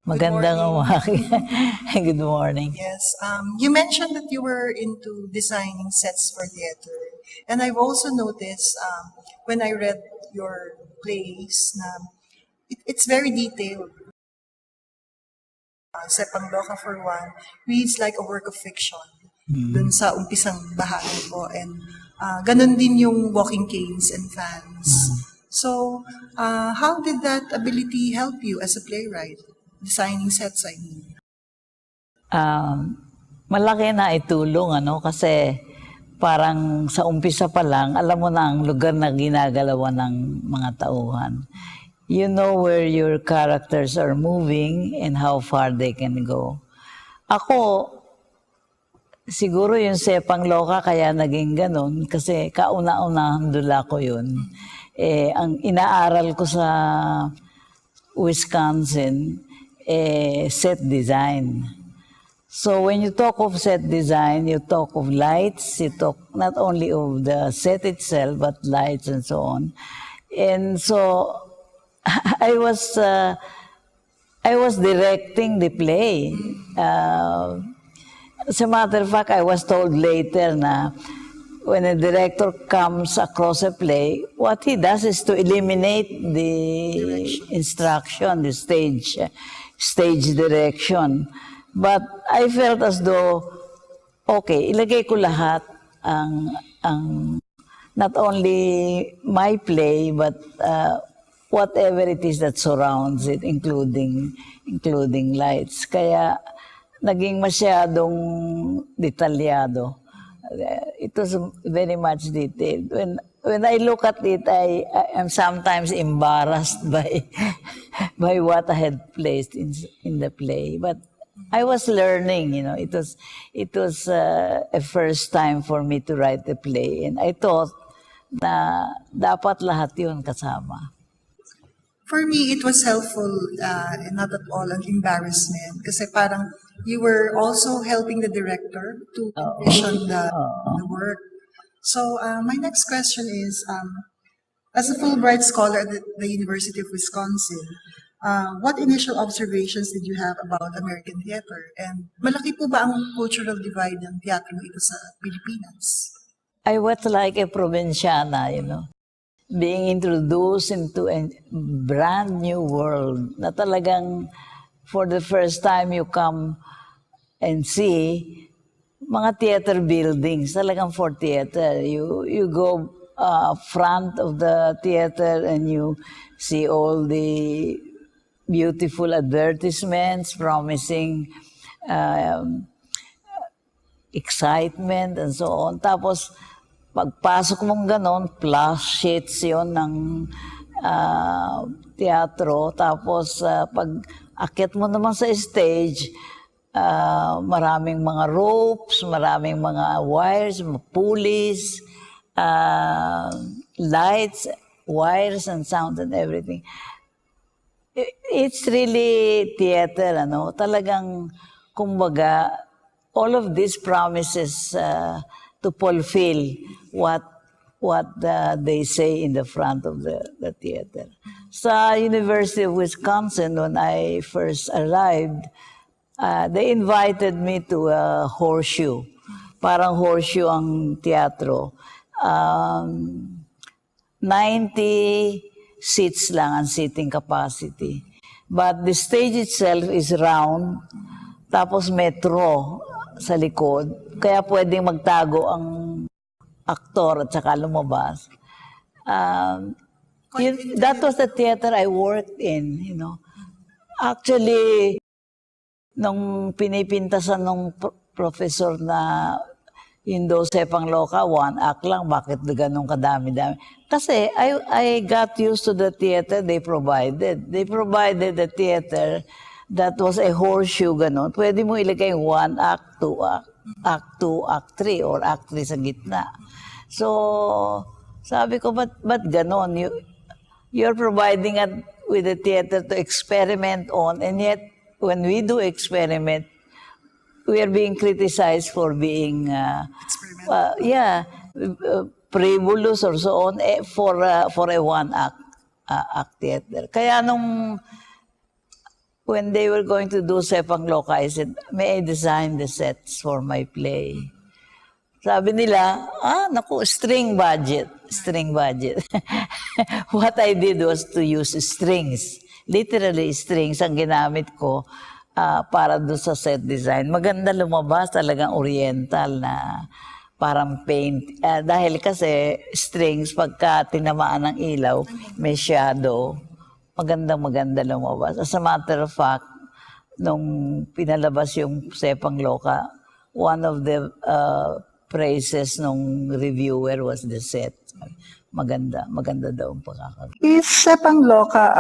Magandang umaga. Good morning. Yes. You mentioned that you were into designing sets for theater. And I've also noticed when I read your plays na it's very detailed. Sepang Loka for one reads like a work of fiction dun sa umpisang bahagi po. And ganun din yung Walking Canes and Fans. So, how did that ability help you as a playwright? Designing sets, I mean. Malaki na itulong, kasi parang sa umpisa pa lang, alam mo na ang lugar na ginagalawan ng mga tauhan. You know where your characters are moving and how far they can go. Ako, siguro yung Sepang Loka kaya naging ganun, kasi kauna-unahan dula ko yun. Ang inaaral ko sa Wisconsin, set design. So when you talk of set design, you talk of lights, you talk not only of the set itself, but lights and so on. And so I was directing the play. As a matter of fact, I was told later na when a director comes across a play, what he does is to eliminate the instruction, the stage direction. But I felt as though, okay, ilagay ko lahat ang not only my play, but whatever it is that surrounds it, including lights. Kaya naging masyadong detalyado. It was very much detailed. When I look at it, I am sometimes embarrassed by what I had placed in the play. But I was learning, It was a first time for me to write the play, and I thought na dapat lahat yun kasama. For me, it was helpful and not at all an embarrassment kasi parang you were also helping the director to envision the work. So my next question is, as a Fulbright scholar at the University of Wisconsin, what initial observations did you have about American theater? And malaki po ba ang cultural divide ng teatro ito sa Pilipinas? I was like a provinciana, being introduced into a brand new world na talagang for the first time you come and see mga theater buildings, talagang for theater. You go front of the theater and you see all the beautiful advertisements promising excitement and so on. Tapos, pagpasok mong ganon, plus sheets yun ng teatro. Tapos, pag akyat mo naman sa stage, maraming mga ropes, maraming mga wires, pulleys, lights, wires and sound and everything. It's really theater, Talagang, kumbaga, all of these promises to fulfill what they say in the front of the theater. Sa University of Wisconsin, when I first arrived, they invited me to a horseshoe. Parang horseshoe ang teatro. 90 seats lang ang seating capacity. But the stage itself is round, tapos metro sa likod. Kaya pwedeng magtago ang aktor at saka lumabas. That was the theater I worked in, Actually, nung pinipintasan ng professor na yung Sepang Loka, 1 act lang, bakit ganun kadami-dami? Kasi I got used to the theater they provided. They provided the theater that was a horseshoe, ganun. Pwede mo ilagay 1 act, 2 act, act 2, act 3, or act 3 sa gitna. So, sabi ko, but ganun? You're providing it with the theater to experiment on, and yet, when we do experiment, we are being criticized for being, frivolous or so on, for a 1 act theater. Kaya nung when they were going to do Sepang Loka, I said, may I design the sets for my play? Sabi nila, naku, string budget. What I did was to use strings. Literally, strings ang ginamit ko para doon sa set design. Maganda lumabas, talagang oriental na parang paint. Dahil kasi strings, pagka tinamaan ng ilaw, may shadow. Maganda lumabas. As a matter of fact, nung pinalabas yung Sepang Loka, one of the praises nung reviewer was the set. Maganda daw ang pagkakagawa. Is Sepang Loka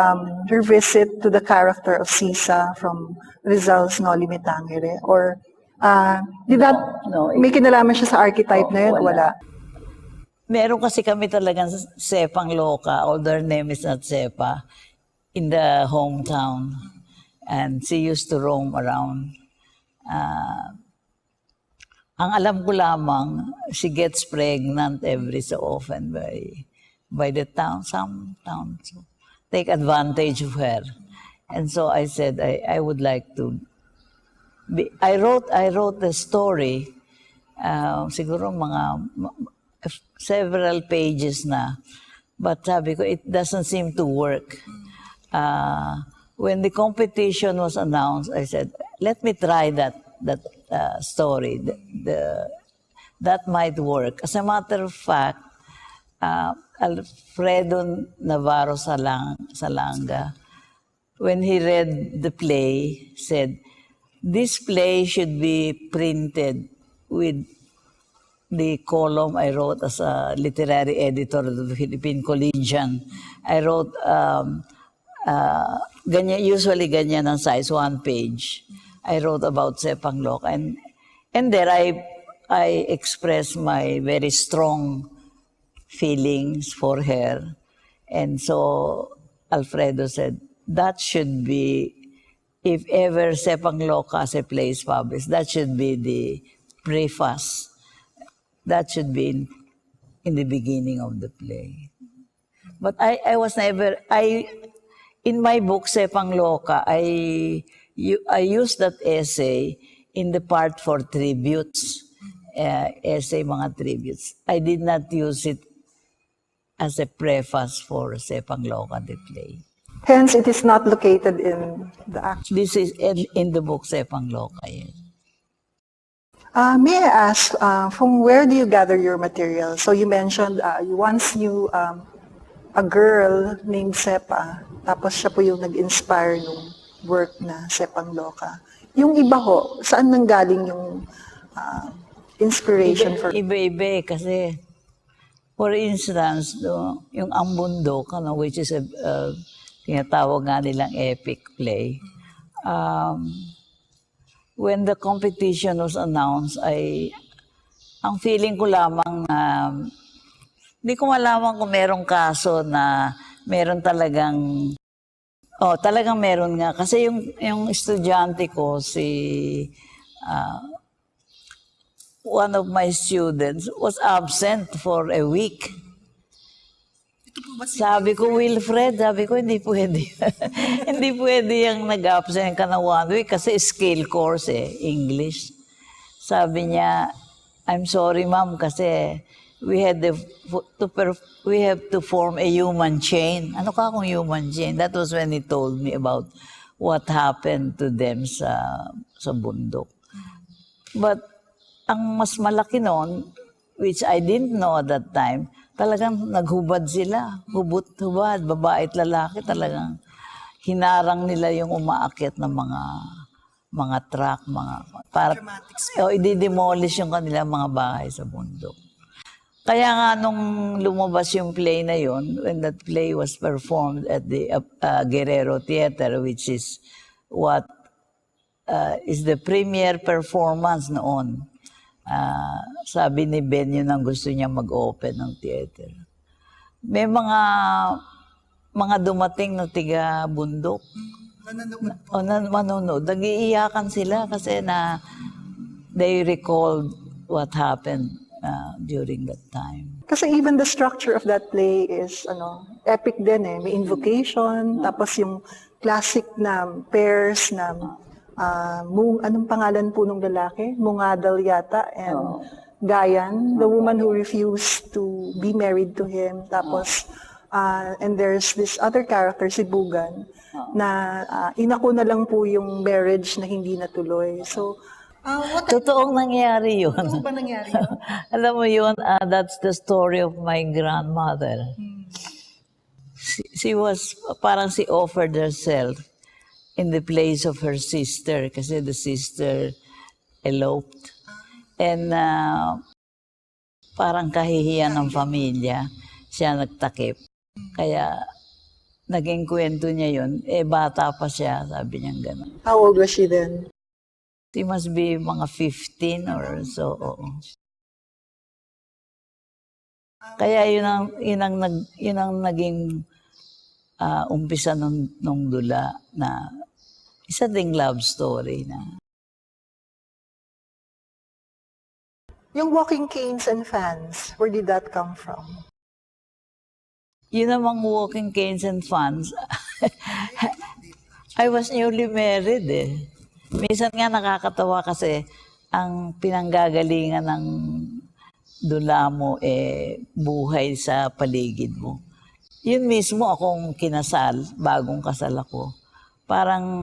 your visit to the character of Sisa from Rizal's Noli Me Tangere? Or did that, may kinalaman siya sa archetype na yun? Wala. Meron kasi kami talagang Sepang Loka, although her name is not Sepa, in the hometown. And she used to roam around. Ang alam ko lamang, she gets pregnant every so often by the town, some towns take advantage of her. And so I said, I would like to I wrote the story, siguro several pages na. But sabi ko, it doesn't seem to work. When the competition was announced, I said, let me try that story. That might work. As a matter of fact, Alfredo Navarro Salanga, when he read the play, said, this play should be printed with the column I wrote as a literary editor of the Philippine Collegian. I wrote, usually ganyan ang size, 1 page. I wrote about Sepang Loka. And there I expressed my very strong feelings for her. And so Alfredo said, that should be, if ever Sepang Loka as a play is published, that should be the preface. That should be in the beginning of the play. But I was never, in my book, Sepang Loka, I used that essay in the part for tributes, mga tributes. I did not use it as a preface for Sepang Loka, the play. Hence, it is not located in the actual. This is in the book Sepang Loka, yes. May I ask, from where do you gather your material? So you mentioned you once knew a girl named Sepa, tapos siya po yung nag-inspire nung work na Sepang Loka. Yung iba ho, saan nanggaling yung inspiration for? Iba-iba kasi, for instance, yung Ang Bundok, which is a tinatawag nga nilang epic play, when the competition was announced, ang feeling ko lamang na, hindi ko malaman kung merong kaso na meron talagang meron nga. Kasi yung estudyante ko, one of my students was absent for a week. Sabi ko, Wilfred, hindi pwede. Hindi pwede yung nag-absent ka na 1 week kasi skill course English. Sabi niya, I'm sorry ma'am kasi we have to form a human chain. Ano ka kung human chain? That was when he told me about what happened to them sa bundok. But ang mas malaki noon, which I didn't know at that time, talagang naghubad sila. Hubad, babae at lalaki, talagang hinarang nila yung umaakit ng mga truck, i-demolish yung kanilang mga bahay sa bundok. Kaya nga nung lumabas yung play na yon, when that play was performed at the Guerrero Theater, which is what is the premier performance noon. Sabi ni Ben yun ang gusto niya mag-open ng theater. May mga dumating na tiga bundok. Manonood. Nag-iiyakan sila kasi na they recalled what happened during that time. Kasi even the structure of that play is epic din May invocation, tapos yung classic na pairs na anong pangalan po nung lalaki? Mungadal yata and Gayan, the woman who refused to be married to him. Tapos, and there's this other character, si Bugan, na inako na lang po yung marriage na hindi natuloy. So, Totoong nangyari yun. ano ba nangyari yun? Alam mo yun, that's the story of my grandmother. She was, parang she offered herself in the place of her sister kasi the sister eloped. And parang kahihiyan ng pamilya, siya nagtakip. Kaya naging kwento niya yun, bata pa siya, sabi niya gano'n. how old was she then? She must be mga 15 or so. Oo. Kaya yun ang naging umpisa nung dula na isa ding love story na. Yung walking canes and fans, where did that come from? Yun namang walking canes and fans. I was newly married eh. Minsan nga nakakatawa kasi ang pinanggagalingan ng dula mo buhay sa paligid mo. Yun mismo akong kinasal, bagong kasal ako. Parang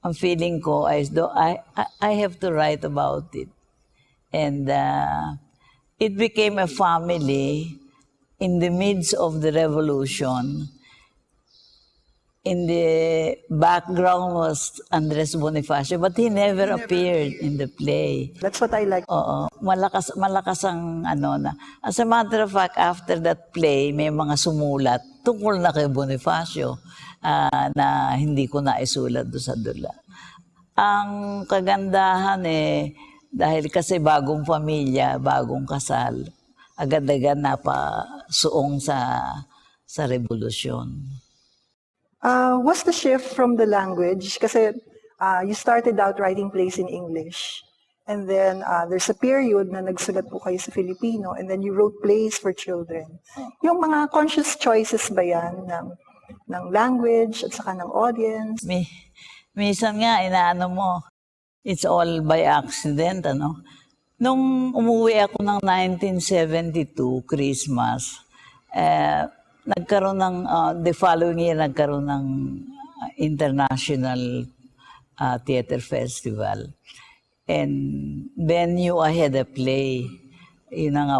ang feeling ko is though I have to write about it. And it became a family in the midst of the revolution. In the background was Bonifacio, but he never appeared in the play. That's what I like. Oo, malakas ang na. As a matter of fact, after that play, may mga sumulat tungkol na kay Bonifacio na hindi ko na isulat doon sa dula. Ang kagandahan dahil kasi bagong pamilya, bagong kasal, agad-agad napasuong sa revolusyon. What's the shift from the language? Kasi you started out writing plays in English. And then there's a period na nagsulat po kayo sa Filipino and then you wrote plays for children. Yung mga conscious choices ba yan ng language at saka ng audience? Minsan nga, inaano mo, it's all by accident, ano? Nung umuwi ako ng 1972, Christmas, nagkaroon ng, the following year, nagkaroon ng International Theater Festival. And venue, I had a play, yun nga,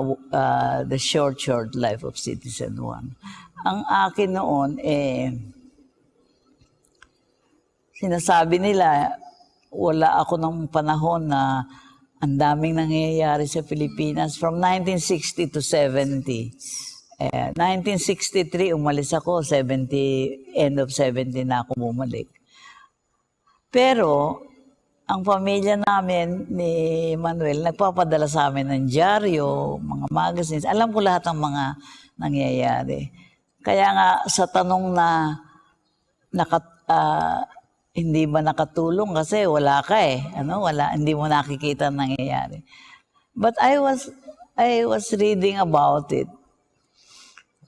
The Short Life of Citizen One. Ang akin noon, sinasabi nila, wala ako ng panahon na ang daming nangyayari sa Pilipinas from 1960 to 70. 1963, umalis ako, end of 70 na ako bumalik. Pero, ang pamilya namin ni Manuel, nagpapadala sa amin ng dyaryo, mga magazines. Alam ko lahat ng mga nangyayari. Kaya nga, sa tanong na hindi ba nakatulong kasi wala ka wala, hindi mo nakikita ang nangyayari. But I was reading about it.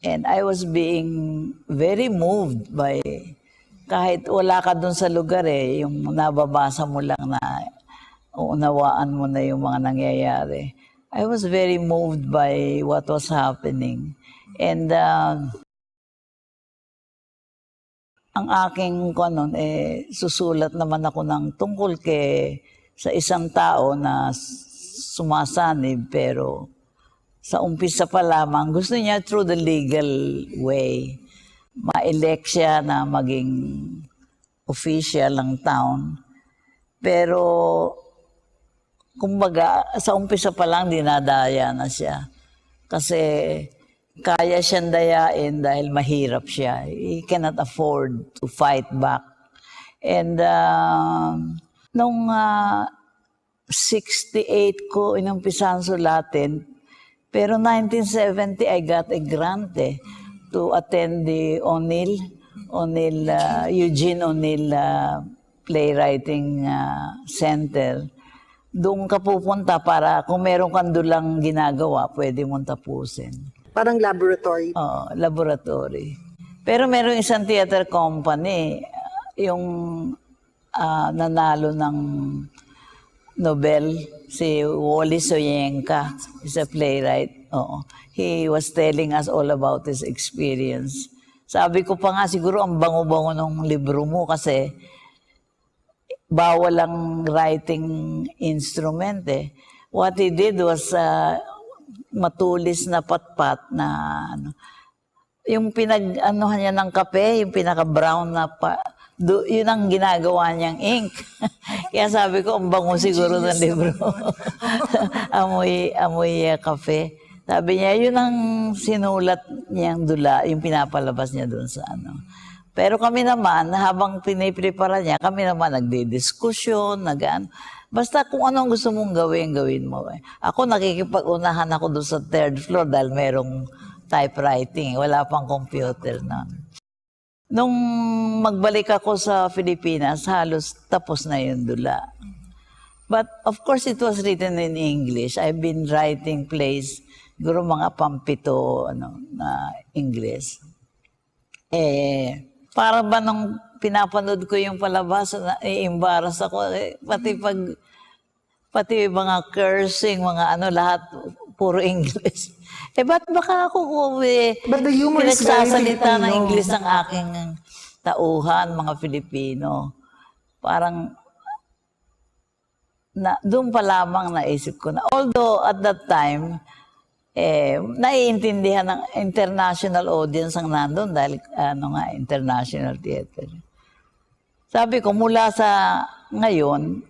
And I was being very moved by, kahit wala ka dun sa lugar yung nababasa mo lang na unawaan mo na yung mga nangyayari. I was very moved by what was happening. And ang aking susulat naman ako ng tungkol sa isang tao na sumasanib pero sa umpisa pa lamang, gusto niya through the legal way, ma-elect siya na maging official ng town. Pero, kumbaga, sa umpisa pa lang, dinadaya na siya. Kasi, kaya siyang dayain dahil mahirap siya. He cannot afford to fight back. And, nung 68 ko, inumpisahan sulatin, pero 1970, I got a grant to attend the Eugene O'Neill Playwriting Center. Doon ka pupunta para kung meron kang dulang ginagawa, pwede mong tapusin. Parang laboratory. Oo, laboratory. Pero meron isang theater company, yung nanalo ng Nobel, si Wally Soyinka, is a playwright. Oo. He was telling us all about his experience. Sabi ko pa nga, siguro ang bango-bango ng libro mo kasi bawal ang writing instrument eh. What he did was matulis na patpat na yung pinag-anuhan niya ng kape, yung pinaka-brown na yun ang ginagawa niyang ink. Kaya sabi ko, ang bango siguro ng libro. amoy kape. Sabi niya, yun ang sinulat niyang dula, yung pinapalabas niya doon sa ano. Pero kami naman, habang piniprepara niya, kami naman nagdidiskusyon, basta kung anong gusto mong gawin mo. Ako nakikipag-unahan ako doon sa third floor dahil merong typewriting. Wala pang computer na. Nung magbalik ako sa Pilipinas, halos tapos na yung dula. But of course, it was written in English. I've been writing plays, siguro mga pampito na English. Para ba nung pinapanood ko yung palabas, i-embarrass ako. Pati mga cursing, mga lahat, puro English. Ba't baka ako But the humor is very pinagsasalita ng Filipino. English ng aking tauhan, mga Filipino. Parang, doon pa lamang naisip ko na. Although at that time, naiintindihan ng international audience ang nandun dahil international theater. Sabi ko, mula sa ngayon,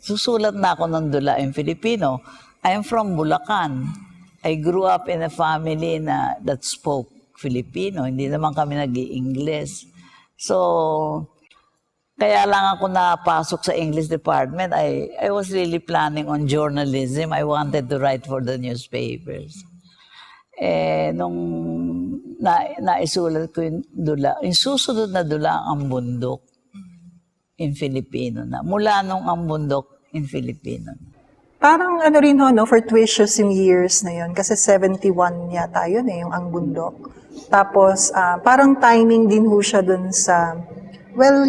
susulat na ako ng dula in Filipino. I'm from Bulacan. I grew up in a family that spoke Filipino. Hindi naman kami nag-i-English. So, kaya lang ako napasok sa English department. I was really planning on journalism. I wanted to write for the newspapers. Nung naisulat ko yung dula, yung susunod na dula ang bundok in Filipino na. Mula nung ang bundok in Filipino na. Parang rin no, fortuitous yung years na yun. Kasi 71 yata yun yung ang bundok. Tapos, parang timing din ho siya dun sa,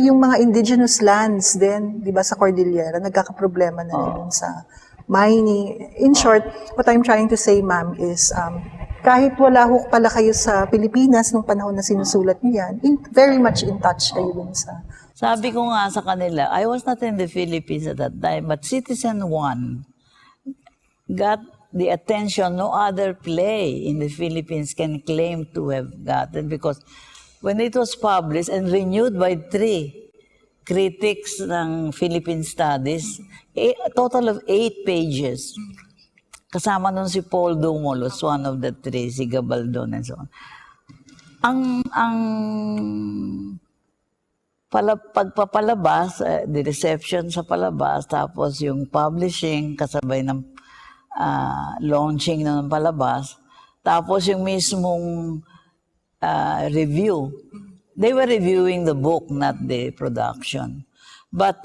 yung mga indigenous lands din, di ba, sa Cordillera, nagkakaproblema na rin dun sa mining. In short, what I'm trying to say, ma'am, is kahit wala ho pala kayo sa Pilipinas nung panahon na sinusulat niyo yan, very much in touch kayo dun sa... Sabi ko nga sa kanila, I was not in the Philippines at that time, but Citizen One got the attention no other play in the Philippines can claim to have gotten, because when it was published and renewed by 3 critics ng Philippine Studies, a total of 8 pages. Kasama nun si Paul Dumulos, one of the 3, si Gabaldon and so on. Pagpapalabas, the reception sa palabas, tapos yung publishing, kasabay ng launching ng palabas, tapos yung mismong review. They were reviewing the book, not the production. But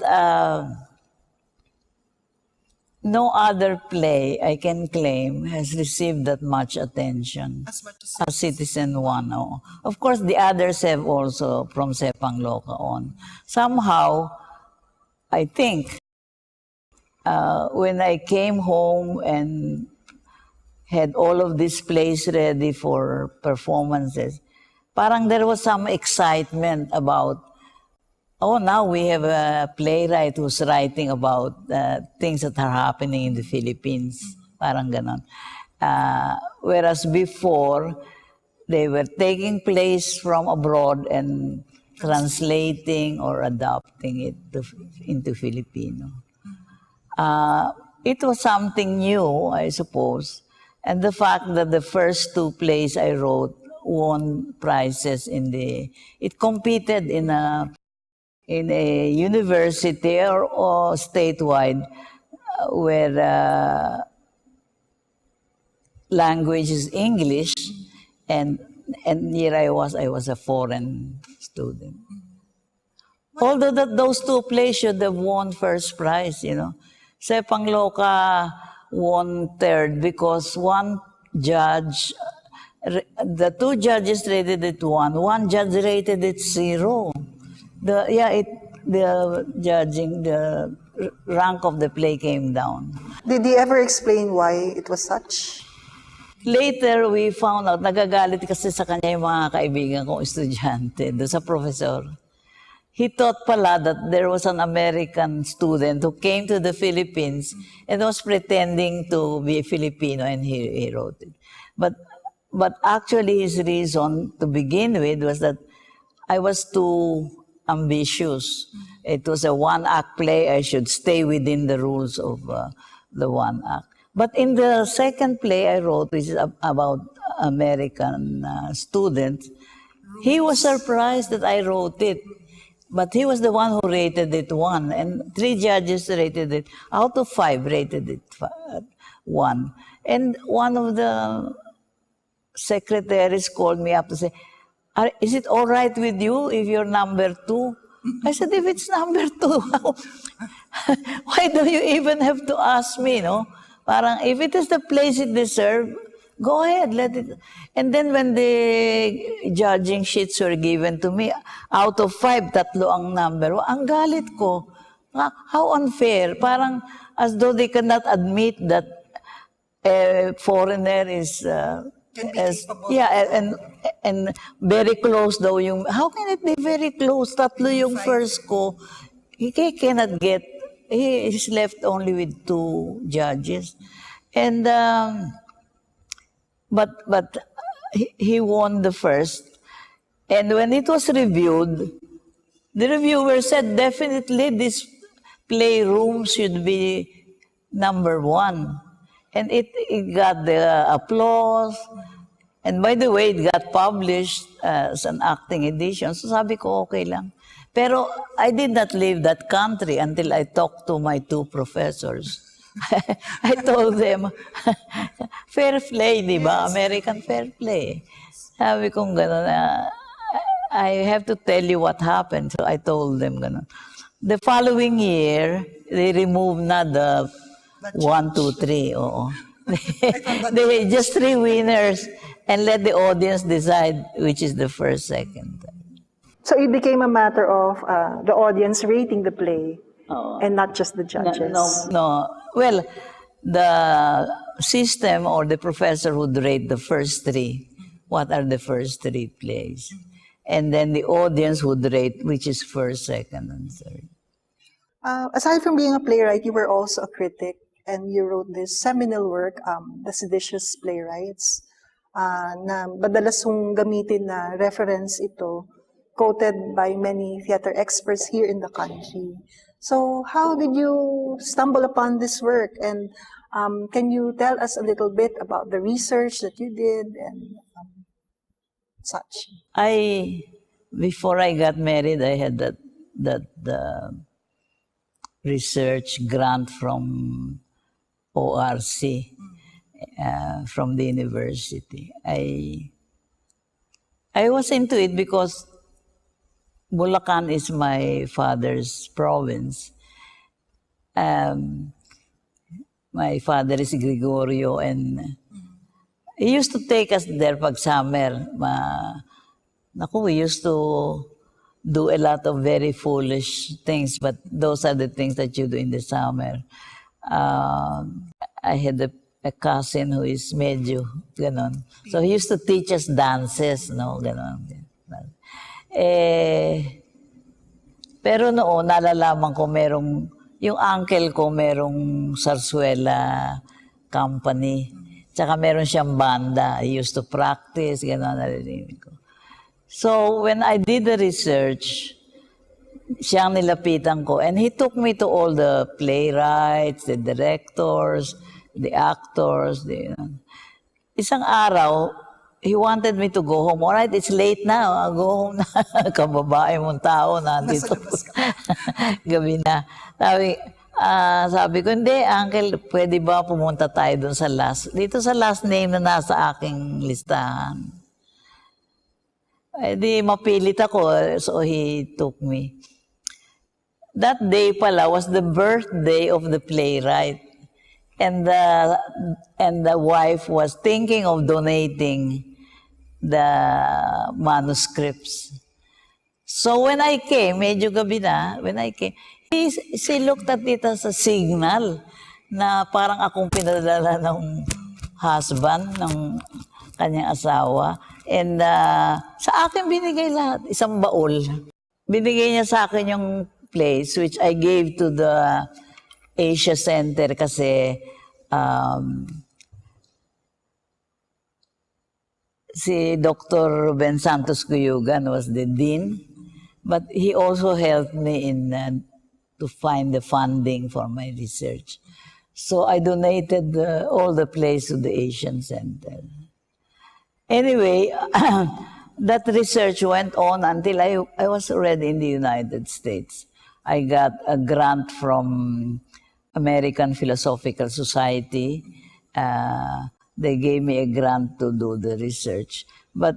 no other play, I can claim, has received that much attention As much as Citizen One. Oh. Of course, the others have also, from Sepang Loka on. Somehow, I think, when I came home and had all of these plays ready for performances, parang there was some excitement about, now we have a playwright who's writing about things that are happening in the Philippines. Parang ganon. Whereas before, they were taking plays from abroad and translating or adapting it into Filipino. It was something new, I suppose. And the fact that the first 2 plays I wrote won prizes it competed in a university or statewide where language is English, and here I was a foreign student. Although those 2 plays should have won first prize, Sepang Loka won 3rd because one judge The 2 judges rated it 1. 1 judge rated it 0. The rank of the play came down. Did he ever explain why it was such? Later, we found out, nagagalit kasi sa kanya yung mga kaibigan kong estudyante, doon sa professor. He thought pala that there was an American student who came to the Philippines and was pretending to be Filipino, and he wrote it. But actually his reason to begin with was that I was too ambitious. It was a 1-act play. I should stay within the rules of the 1-act. But in the second play I wrote, which is about American students, he was surprised that I wrote it. But he was the one who rated it 1, and 3 judges rated it. Out of 5 rated it 1. And one of the secretaries called me up to say, is it all right with you if you're number 2? I said, if it's number 2, why do you even have to ask me, no? Parang, if it is the place it deserves, go ahead, let it. And then when the judging sheets were given to me, out of 5, 3 ang number. Ang galit ko. How unfair. Parang as though they cannot admit that a foreigner is... and very close daw yung, how can it be very close? 3 yung first ko. He cannot get, he is left only with 2 judges. And, but he won the first. And when it was reviewed, the reviewer said, definitely this playroom should be number 1. And it got the applause. And by the way, it got published as an acting edition. So sabi ko, okay lang. Pero I did not leave that country until I talked to my 2 professors. I told them, fair play, di ba? American fair play. Sabi kong gano'n, I have to tell you what happened. So I told them gano'n. The following year, they removed na the 1, 2, 3. Oo. They just 3 winners and let the audience decide which is the first, second. So it became a matter of the audience rating the play and not just the judges. No. Well, the system or the professor would rate the first 3. What are the first 3 plays? And then the audience would rate which is first, second, and third. Aside from being a playwright, you were also a critic, and you wrote this seminal work, The Seditious Playwrights, na madalas yung gamitin na reference ito, quoted by many theater experts here in the country. So how did you stumble upon this work? And can you tell us a little bit about the research that you did and such? Before I got married, I had that research grant from ORC, from the university. I was into it because Bulacan is my father's province. My father is Gregorio, and he used to take us there pag summer. We used to do a lot of very foolish things, but those are the things that you do in the summer. I had a cousin who is medyo ganon. So he used to teach us dances, no, ganon. Pero noon, nalalaman ko yung uncle ko merong sarsuela company. Tsaka meron siyang banda. He used to practice, ganon, nalilinig ko. So when I did the research, siyang nilapitan ko, and he took me to all the playwrights, the directors, the actors. Isang araw, he wanted me to go home. All right, it's late now. I'll go home na. Kababae mong tao na dito. Gabi na. Sabi ko, hindi, uncle, pwede ba pumunta tayo dun sa dito sa last name na nasa aking listahan. Di mapilit ako, so he took me. That day pala was the birthday of the playwright. And the wife was thinking of donating the manuscripts. So when I came, medyo gabi na, when I came, she looked at it as a signal na parang akong pinadala ng husband, ng kanyang asawa. And sa akin binigay lahat, isang baul. Binigay niya sa akin yung place which I gave to the Asia Center kasi si Dr. Ben Santos Cuyugan was the dean, but he also helped me in to find the funding for my research. So I donated all the place to the Asian Center. Anyway, that research went on until I was already in the United States. I got a grant from American Philosophical Society. They gave me a grant to do the research. But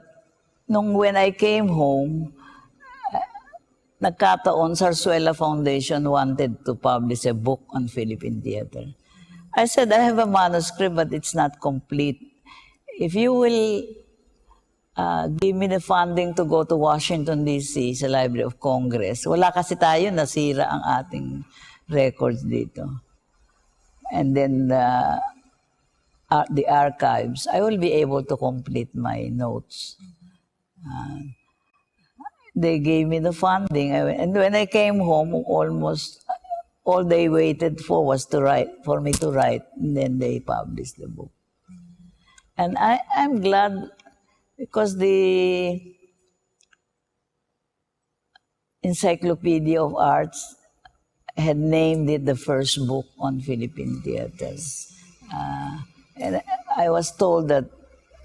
when I came home, nagkataon, Zarzuela Foundation wanted to publish a book on Philippine theater. I said, I have a manuscript, but it's not complete. If you will give me the funding to go to Washington, D.C., sa Library of Congress, wala kasi tayo, nasira ang ating records dito. And then the archives, I will be able to complete my notes. They gave me the funding, and when I came home, almost all they waited for was for me to write, and then they published the book. And I'm glad because the Encyclopedia of Arts had named it the first book on Philippine theaters. And I was told that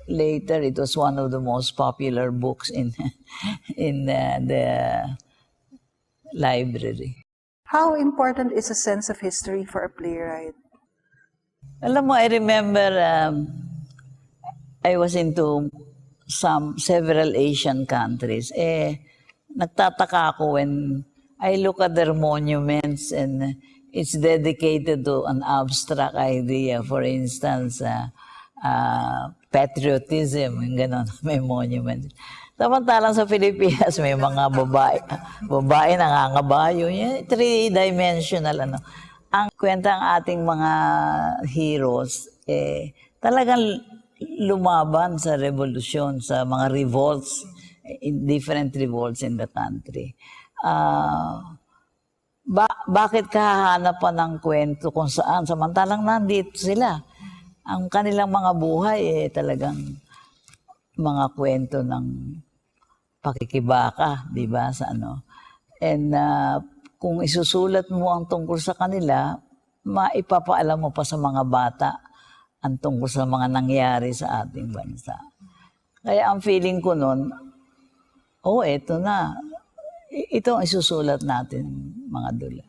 later it was one of the most popular books in the library. How important is a sense of history for a playwright? Alam mo, I remember I was into several Asian countries. Nagtataka ako when I look at their monuments and it's dedicated to an abstract idea. For instance, patriotism, yung gano'n, may monument. Samantalang sa Pilipinas, may mga babae nangangabayo. Three-dimensional, ano. Ang kwenta ng ating mga heroes, talagang lumaban sa revolusyon, sa mga revolts, different revolts in the country. Bakit kahahanap pa ng kwento kung saan? Samantalang nandito sila. Ang kanilang mga buhay, talagang mga kwento ng pakikibaka, di ba, sa ano. And kung isusulat mo ang tungkol sa kanila, maipapaalam mo pa sa mga bata ang tungkol sa mga nangyari sa ating bansa. Kaya ang feeling ko nun, eto na. Ito ang isusulat natin, mga dula.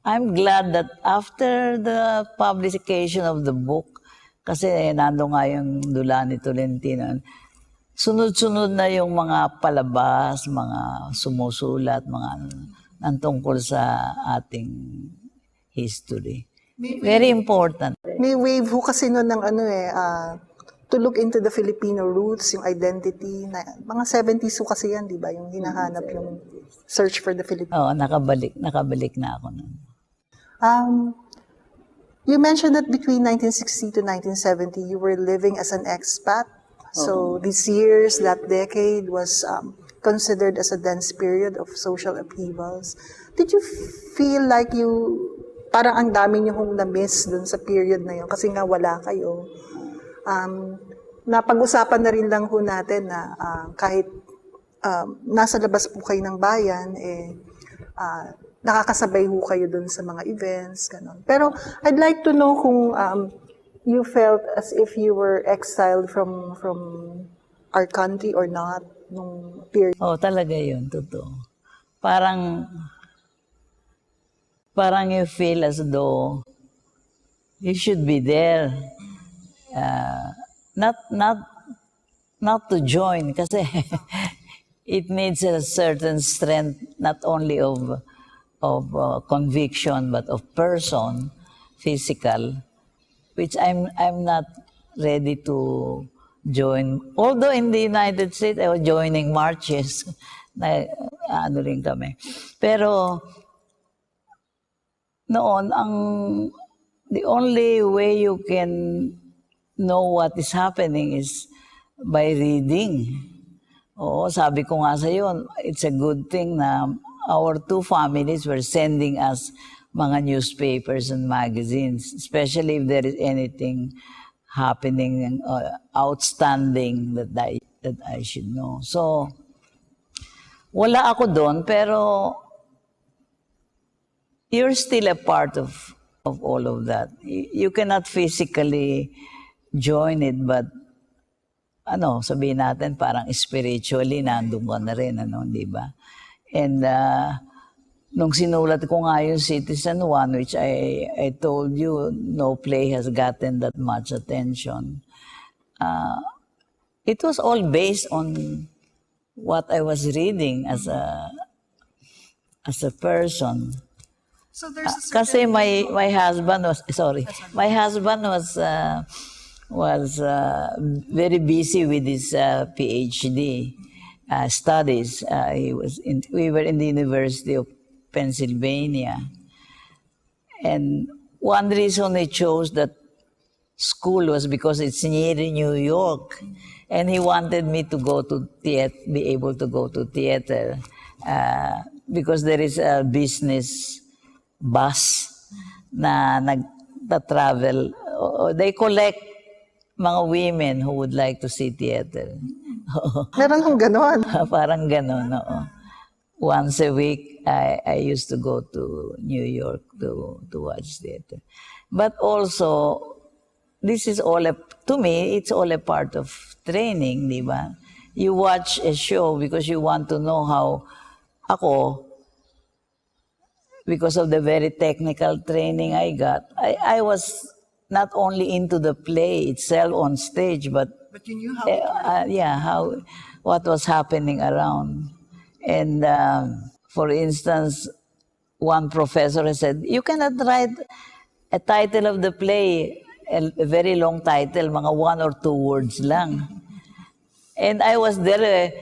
I'm glad that after the publication of the book, kasi nando nga yung dula ni Tolentino, sunod-sunod na yung mga palabas, mga sumusulat, mga nantungkol sa ating history. Very important. May wave ho kasi noon ng to look into the Filipino roots, yung identity, mga 70s ho kasi yan, di ba? Yung hinahanap, yung search for the Filipino. Oo, nakabalik na ako nun. You mentioned that between 1960 to 1970, you were living as an expat. So these years, that decade was considered as a dense period of social upheavals. Did you feel like parang ang dami niyo hong na-miss dun sa period na yun kasi nga wala kayo? Napag-usapan na rin lang ho natin na kahit nasa labas po kayo ng bayan, nakakasabay ho kayo dun sa mga events, ganun. Pero I'd like to know kung you felt as if you were exiled from our country or not nung period. Talaga yun, totoo. Parang you feel as though you should be there. Not to join kasi it needs a certain strength not only of conviction but of person, physical, which I'm not ready to join. Although in the United States, I was joining marches. Na, ano rin kami. Pero noon, the only way you can know what is happening is by reading. Oo, sabi ko nga sa iyo, it's a good thing na our two families were sending us mga newspapers and magazines, especially if there is anything happening outstanding that I should know. So, wala ako doon, pero you're still a part of all of that. You cannot physically join it, but sabihin natin parang spiritually nandun ka na rin, di ba? And nung sinulat ko nga yung Citizen One, which I told you, no play has gotten that much attention. It was all based on what I was reading as a person. So there's a Kasi certain my husband was very busy with his PhD studies. We were in the University of Pennsylvania, and one reason he chose that school was because it's near New York, and he wanted me to go to be able to go to theater because there is a business bus na nagta-travel. They collect mga women who would like to see theater. Meron hong ganon. Parang ganon, oo. Once a week, I used to go to New York to watch theater. But also, this is all, to me, it's all a part of training, di ba? You watch a show because you want to know how ako, because of the very technical training I got, I was not only into the play itself on stage, but you knew how what was happening around. And for instance, one professor said, you cannot write a title of the play, a very long title, mga 1 or 2 words lang. And I was there,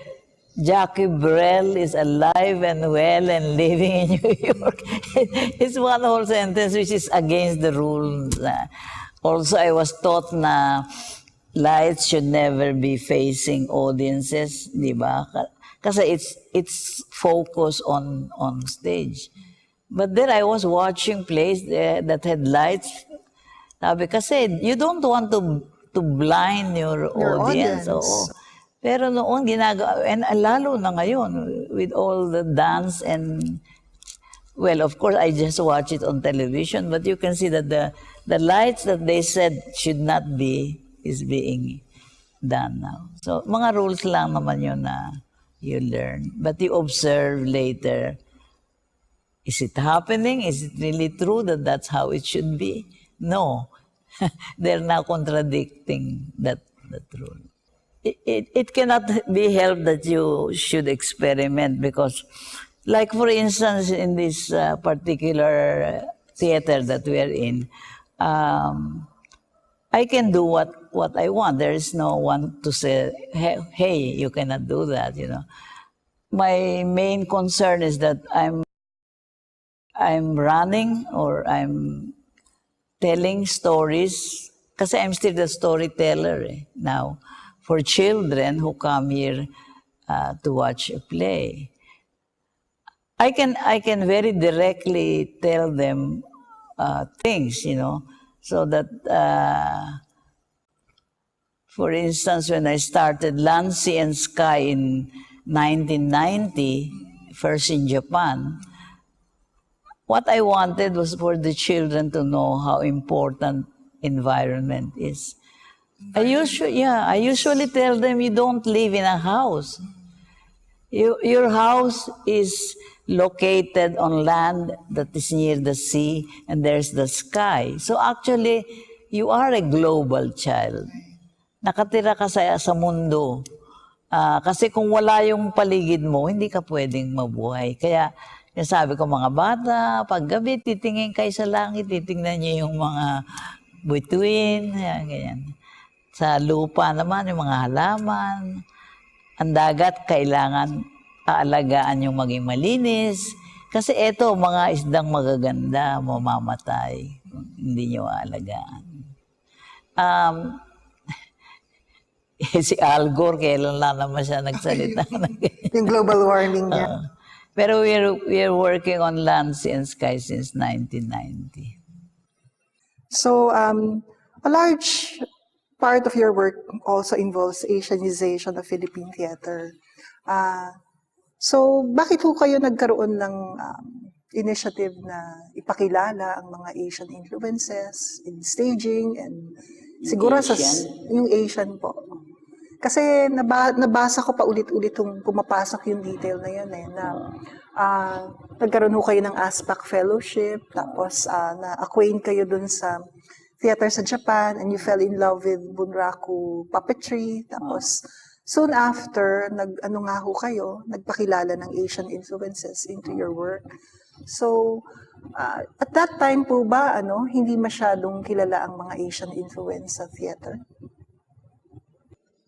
Jackie Brel is alive and well and living in New York. It's one whole sentence which is against the rules. Also, I was taught na lights should never be facing audiences, di ba? Kasi it's focused on stage. But then I was watching plays that had lights. Sabi kasi you don't want to blind your audience. Oo. Pero noon ginagawa, and lalo na ngayon with all the dance and well, of course, I just watch it on television, but you can see that the lights that they said should not be is being done now. So, mga rules lang naman yun na you learn. But you observe later, is it happening? Is it really true that that's how it should be? No. They're now contradicting that rule. It cannot be helped that you should experiment because, like for instance, in this particular theater that we are in, I can do what I want. There is no one to say, hey, you cannot do that, you know. My main concern is that I'm running or I'm telling stories, kasi I'm still the storyteller now, for children who come here to watch a play. I can very directly tell them things, you know, so that, for instance, when I started Land, Sea, and Sky in 1990, first in Japan, what I wanted was for the children to know how important environment is. I usually tell them you don't live in a house. Your house is located on land that is near the sea and there's the sky. So actually, you are a global child. Nakatira ka sa mundo. Kasi kung wala yung paligid mo, hindi ka pwedeng mabuhay. Kaya sabi ko, mga bata, paggabi, titingin kayo sa langit, titingnan niyo yung mga bituin, ganyan. Sa lupa naman, yung mga halaman. Ang dagat, kailangan aalagaan yung maging malinis. Kasi eto, mga isdang magaganda, mamamatay kung hindi nyo aalagaan. Si Al Gore, kailan lang naman siya nagsalita. Yung global warming niya. Pero we're working on land and sky since 1990. So, a large part of your work also involves Asianization of Philippine theater. So, bakit ho kayo nagkaroon ng initiative na ipakilala ang mga Asian influences in staging and siguro yung Asian po? Kasi nabasa ko pa ulit-ulit kung pumapasok yung detail na yun na nagkaroon ho kayo ng ASPAC fellowship, tapos na-acquaint kayo dun sa theater sa Japan, and you fell in love with bunraku puppetry, tapos soon after, nagpakilala ng Asian influences into your work. So, at that time po ba, hindi masyadong kilala ang mga Asian influence sa theater?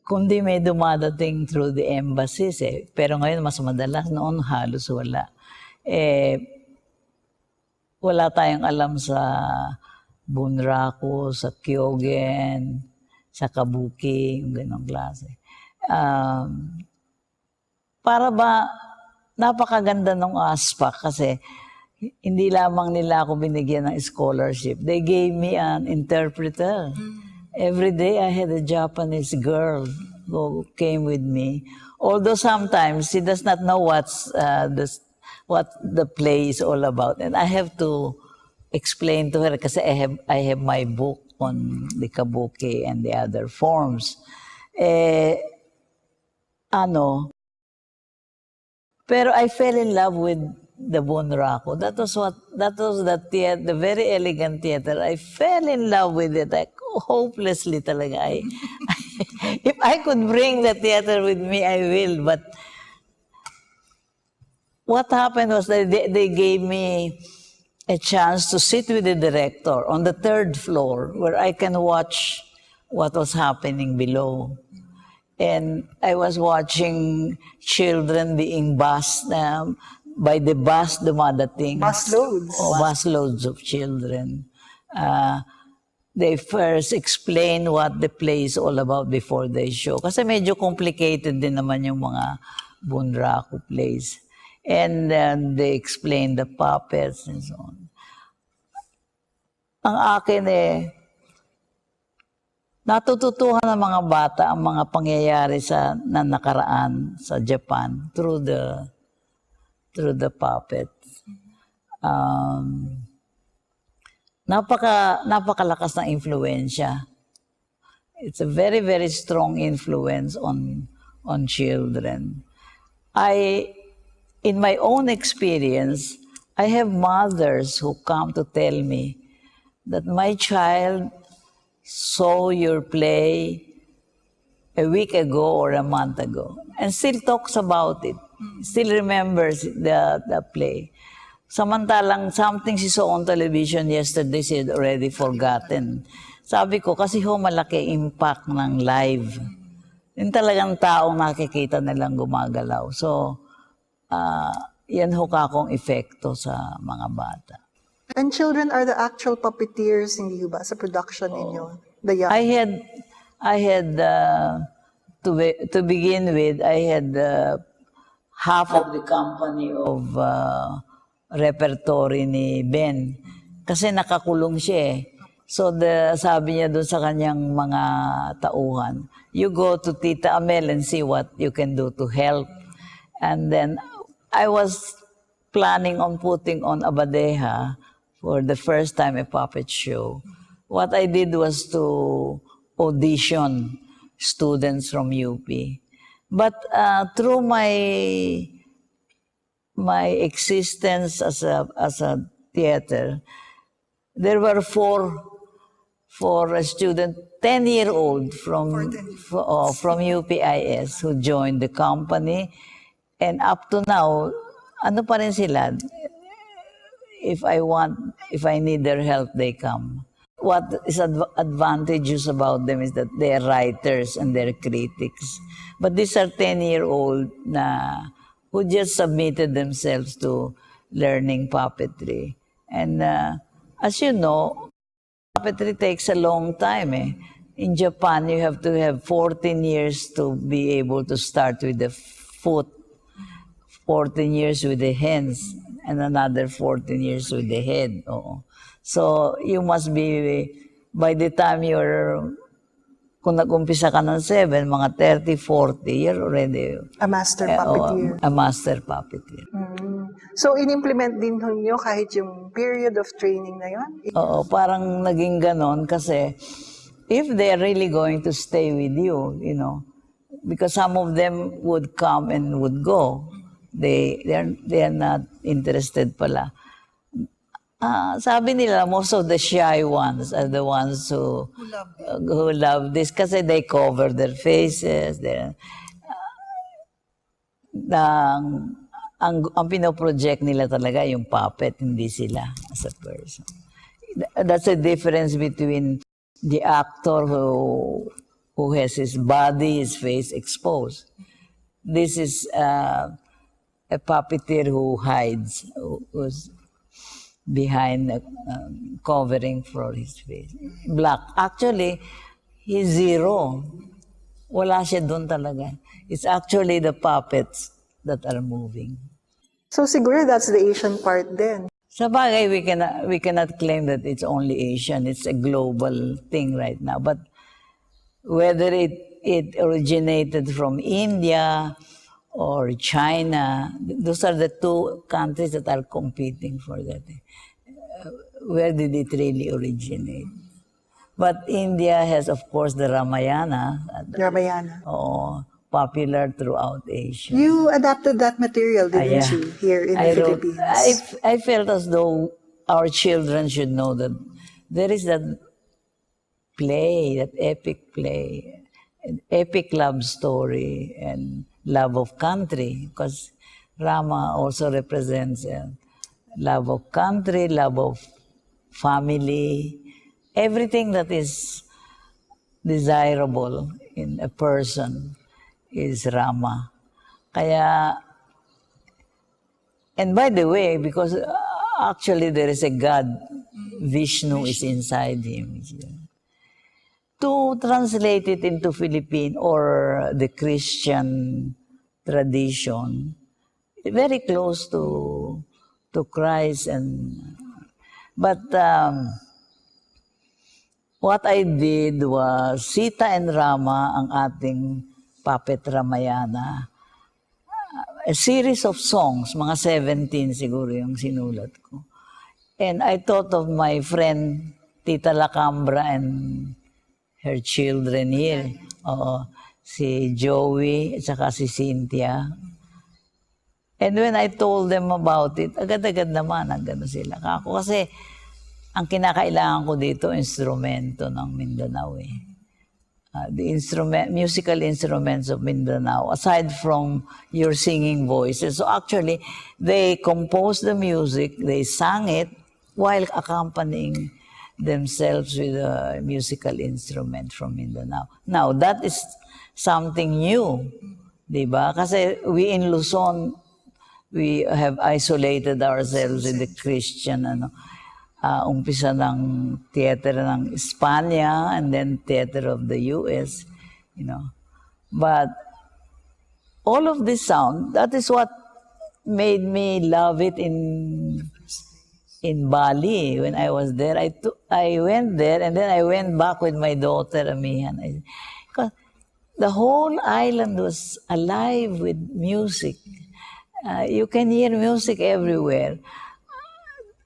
Kundi may dumadating through the embassies Pero ngayon, mas madalas. Noon, halos wala. Wala tayong alam sa bunraku, sa kyogen, sa kabuki, yung ganong klase. Para ba, napakaganda ng ASPAC kasi hindi lamang nila ako binigyan ng scholarship. They gave me an interpreter. Every day I had a Japanese girl who came with me. Although sometimes she does not know what the play is all about. And I have to explain to her kasi I have my book on the kabuki and the other forms. Pero I fell in love with the bunraku. That was the very elegant theater. I fell in love with it. Hopelessly talaga. If I could bring the theater with me, I will. But what happened was that they gave me a chance to sit with the director on the third floor where I can watch what was happening below. And I was watching children being bused by the bus dumadating. Busloads. Busloads of children. They first explain what the play is all about before they show. Kasi medyo complicated din naman yung mga bunraku plays. And then they explain the puppets and so on. Ang akin natututuhan ng mga bata ang mga pangyayari na nakaraan sa Japan through the puppets. Napakalakas ng influensya. It's a very, very strong influence on children. In my own experience, I have mothers who come to tell me that my child saw your play a week ago or a month ago and still talks about it, still remembers the play. Samantalang something she saw on television yesterday, she had already forgotten. Sabi ko, kasi malaki impact ng live. Yung talagang taong nakikita nilang gumagalaw. So, yan kakong epekto sa mga bata. And children are the actual puppeteers, hindi ba, sa production ninyo? The young. I had to begin with, I had half of the company of repertory ni Ben. Kasi nakakulong siya So sabi niya doon sa kanyang mga tauhan, you go to Tita Amelia and see what you can do to help. And then I was planning on putting on Abadeja for the first time a puppet show. What I did was to audition students from UP. But through my existence as a theater, there were four students, 10-year-old from UPIS who joined the company. And up to now, ano pa rin sila? If I need their help, they come. what is advantageous about them is that they're writers and they're critics. But these are 10-year-old who just submitted themselves to learning puppetry. And as you know, puppetry takes a long time. In Japan, you have to have 14 years to be able to start with the foot, 14 years with the hands, and another 14 years with the head. Oo. So, you must be, by the time kung nag-umpisa ka ng 7, mga 30, 40, you're already A master puppeteer. a master puppeteer. So, in-implement din ninyo kahit yung period of training na yun? Oo, parang naging ganon kasi if they're really going to stay with you, because some of them would come and would go. They're not interested pala. Sabi nila, most of the shy ones are the ones who love this kasi they cover their faces. Ang pinoproject nila talaga yung puppet, hindi sila as a person. That's the difference between the actor who has his body, his face exposed. This is a puppeteer who hides, who's behind covering for his face. Black. Actually, he's zero. Wala siya doon talaga. It's actually the puppets that are moving. So siguro that's the Asian part then. Sa bagay, we cannot claim that it's only Asian. It's a global thing right now. But whether it originated from India or China, those are the two countries that are competing for that. Where did it really originate? But India has, of course, the Ramayana. Popular throughout Asia. You adapted that material, didn't you, here in the Philippines? I felt as though our children should know that there is that play, that epic play, an epic love story and love of country, because Rama also represents love of country, love of family, everything that is desirable in a person is Rama. Kaya, and by the way, because actually there is a God, Vishnu is inside him. To translate it into Philippine or the Christian tradition, very close to Christ. But what I did was Sita and Rama, ang ating puppet Ramayana, a series of songs, mga 17 siguro yung sinulat ko. And I thought of my friend Tita Lacambra and her children here. Si Joey at saka si Cynthia. And when I told them about it, agad-agad naman, gano'n sila. Kasi ang kinakailangan ko dito, instrumento ng Mindanao the musical instruments of Mindanao, aside from your singing voices. So actually, they composed the music, they sang it, while accompanying themselves with a musical instrument from Mindanao. Now, that is something new, diba? Kasi we in Luzon, we have isolated ourselves with the Christian, umpisa ng theater ng Espanya and then theater of the US, But all of this sound, that is what made me love it in Bali when I was there. I went there and then I went back with my daughter, Amelia. Because the whole island was alive with music. You can hear music everywhere.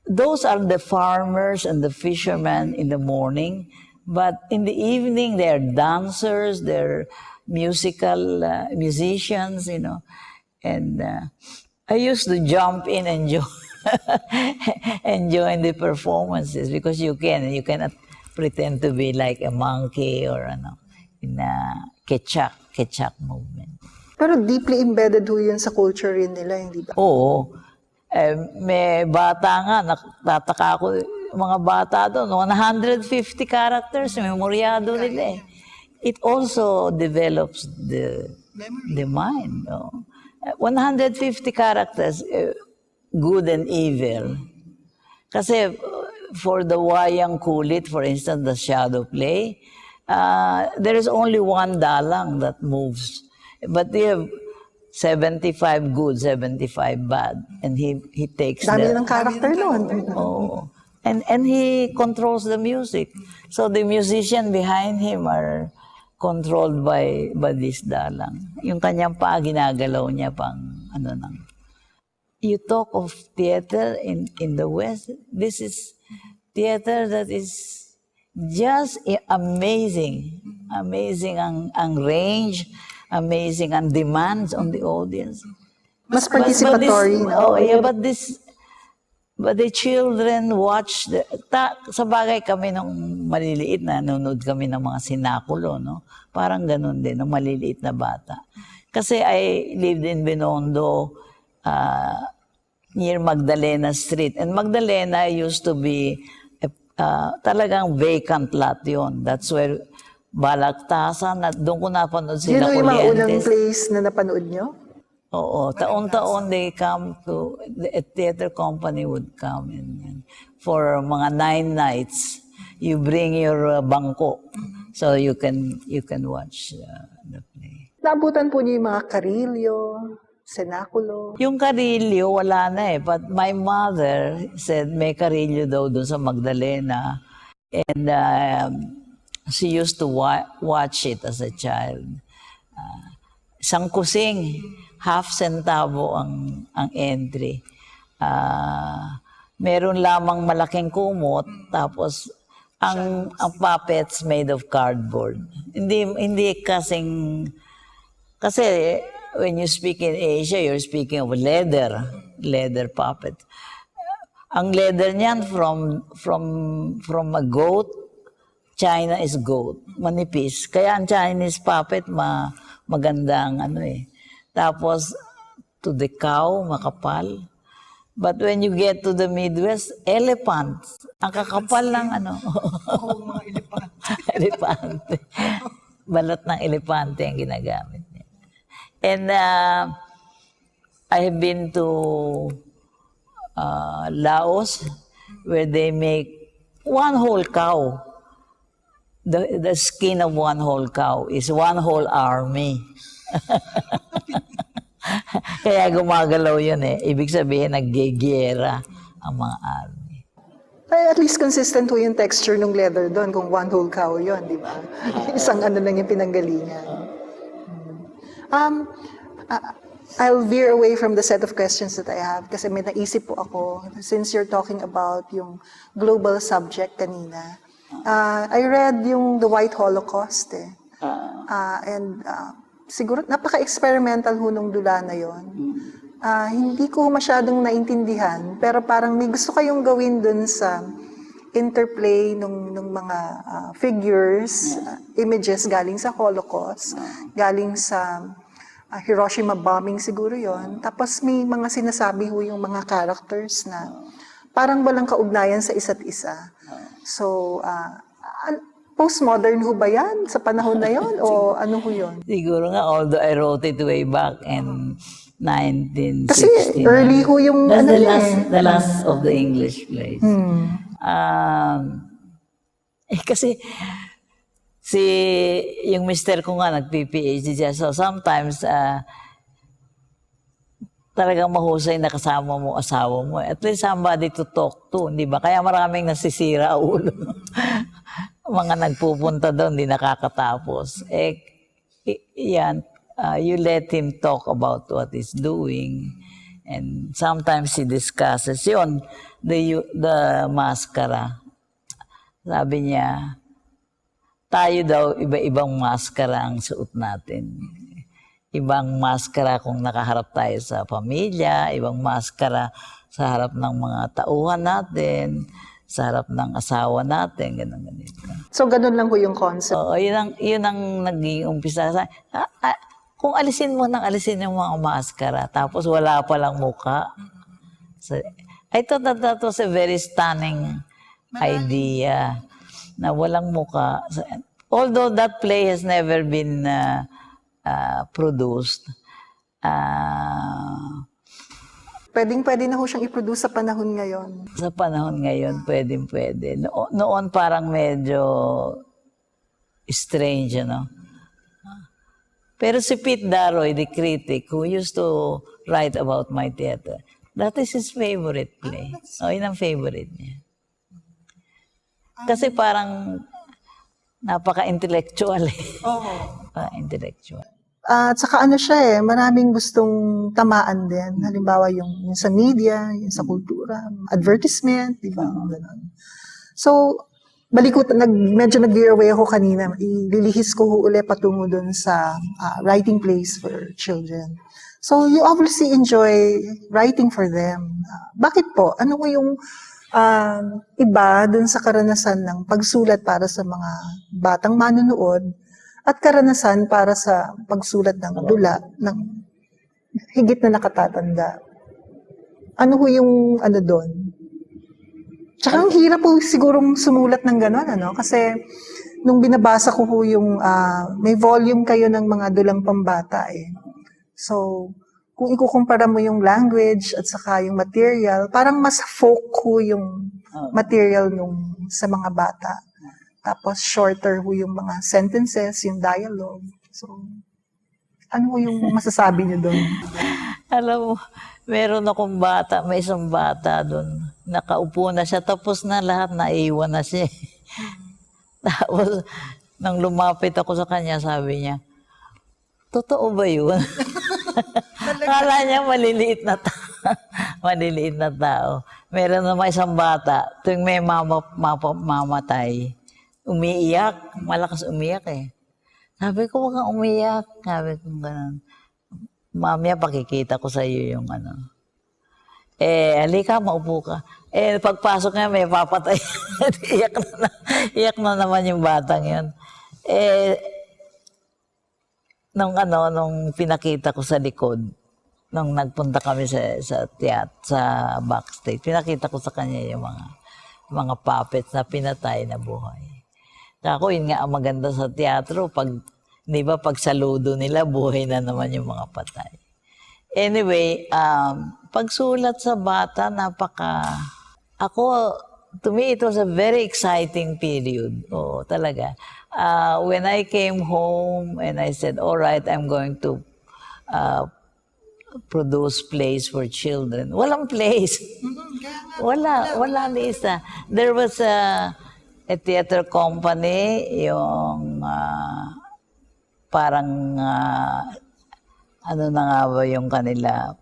Those are the farmers and the fishermen in the morning, but in the evening they're dancers, they're musical musicians, And I used to jump in and join the performances because you cannot pretend to be like a monkey or in a ketchak movement. Pero deeply embedded ho yun sa culture rin nila, hindi ba? Oo. May bata nga, natataka ako, mga bata doon, 150 characters, memoryado nila eh. It also develops the mind. No? 150 characters, good and evil. Kasi for the wayang kulit, for instance, the shadow play, there is only one dalang that moves. But they have 75 good, 75 bad. And he takes Dami ng character nun. Oh. And he controls the music. So the musician behind him are controlled by this dalang. Yung kanyang paa, ginagalaw niya pang ano nang. You talk of theater in the West. This is theater that is just amazing. Amazing ang range, amazing ang demands on the audience. Mas participatory, no? Oh, yeah, but the children watch sa bagay kami nung maliliit na nanonood kami ng mga sinakulo, no? Parang ganun din, ng maliliit na bata. Kasi I lived in Binondo, near Magdalena Street. And Magdalena used to be talagang vacant lot yun. That's where Balagtasan, at doon ko napanood sila Yun yung mga unang Kulientes. place na napanood nyo? Oo, taon-taon they come to, the theater company would come in for mga 9 nights. You bring your bangko so you can watch the play. Naabutan po niyo yung mga karilyo, senakulo. Yung karilyo, wala na eh. But my mother said may karilyo daw doon sa Magdalena. And she used to watch it as a child. Isang kusing, half centavo ang entry. Meron lamang malaking kumot, tapos ang puppets made of cardboard. Hindi kasing, kasi when you speak in Asia, you're speaking of leather puppet. Ang leather niyan from a goat. China is goat, manipis. Kaya ang Chinese puppet magandang ano eh. Tapos to the cow, makapal. But when you get to the Midwest, elephant. Ang kakapal ng ano. Oo, mga elepante. Elepante. Balat ng elepante ang ginagamit niya. And I have been to Laos, where they make one whole cow. The skin of one whole cow is one whole army. Kaya gumagalaw yun eh. Ibig sabihin, naggegera ang mga army. Ay, at least consistent po yung texture ng leather doon kung one whole cow yun, di ba? Isang ano lang yung pinanggalingan. I'll veer away from the set of questions that I have kasi may naisip po ako since you're talking about yung global subject kanina. I read yung The White Holocaust eh. And siguro napaka-experimental ho nung dula na yon. Hindi ko masyadong naintindihan pero parang may gusto kayong gawin dun sa interplay ng mga figures, images galing sa Holocaust, galing sa Hiroshima bombing siguro yon. Tapos may mga sinasabi ho yung mga characters na parang walang kaugnayan sa isa't isa. So, postmodern ho ba yan sa panahon na yon? O ano ho yun? Siguro nga, although I wrote it way back in 1969. Kasi early ho yung That's ano the last of the English plays. Kasi yung mister ko nga nag-PhD siya. So sometimes, talagang mahusay na kasama mo, asawa mo. At least somebody to talk to, di ba? Kaya maraming nasisira ulo. Mga nagpupunta doon, di nakakatapos. You let him talk about what he's doing. And sometimes he discusses yun, the maskara. Sabi niya, tayo daw, iba-ibang maskara ang suot natin. Ibang maskara kung nakaharap tayo sa pamilya, ibang maskara sa harap ng mga tauhan natin, sa harap ng asawa natin, ganito. So, ganun lang po yung concept. Oo, yun ang naging umpisa. Kung alisin mo yung mga maskara, tapos wala palang muka. So, I thought that was a very stunning idea na walang muka. Although that play has never been produced, Pwedeng-pwede na ho siyang i-produce sa panahon ngayon. sa panahon ngayon, pwede. Noon parang medyo strange, Pero si Pete Daroy, the critic, who used to write about my theater, that is his favorite play. Yun ang favorite niya. Kasi parang napaka-intellectual intellectual. At saka siya maraming gustong tamaan din. Halimbawa yung sa media, yung sa kultura, advertisement, di ba? Ganun. So, medyo nag-veer away ako kanina. Ililihis ko uli patungo dun sa writing plays for children. So, you obviously enjoy writing for them. Bakit po? Ano ko yung iba dun sa karanasan ng pagsulat para sa mga batang manunood at karanasan para sa pagsulat ng dula ng higit na nakatatanda? Ano ho yung doon? Tsaka ang hirap po sigurong sumulat ng gano'n, Kasi nung binabasa ko ho yung may volume kayo ng mga dulang pambata So, kung ikukumpara mo yung language at saka yung material, parang mas folk ho yung material sa mga bata. Tapos shorter ho yung mga sentences, yung dialogue. So, ano ho yung masasabi niyo doon? Alam mo, meron akong bata, may isang bata doon. Nakaupo na siya, tapos na lahat, naiwan na siya. Tapos, nang lumapit ako sa kanya, sabi niya, totoo ba yun? Kala niya maliliit na tao. Maliliit na tao. Meron naman isang bata, tuwing may mamatay, umiiyak, malakas umiyak Sabi ko, huwag kang umiyak. Sabi ko, ganun. Mamaya, pakikita ko sa iyo yung halika, maupo ka. Pagpasok niya, may papatay. Iyak na naman yung batang yun. Nung pinakita ko sa likod, nung nagpunta kami sa backstage, pinakita ko sa kanya yung mga puppets na pinatay na buhay. Ako, yun nga ang maganda sa teatro, pag saludo nila, buhay na naman yung mga patay. Anyway, pagsulat sa bata, to me, it was a very exciting period. Oo, talaga. When I came home and I said, all right, I'm going to produce plays for children. Walang plays. Wala Lisa. There was a theater company, yung parang ano na nga ba yung kanila,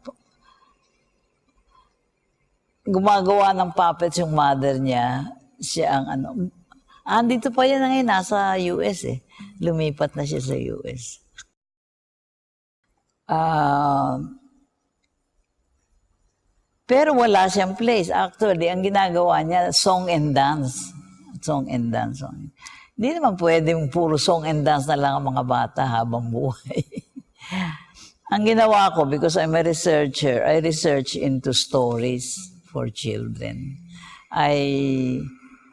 gumagawa ng puppets yung mother niya, siya ang andito pa yan ngayon, nasa US lumipat na siya sa US. Pero wala siyang plays. Actually, ang ginagawa niya, song and dance. Hindi naman pwedeng puro song and dance na lang ang mga bata habang buhay. Ang ginawa ko, because I'm a researcher, I research into stories for children. I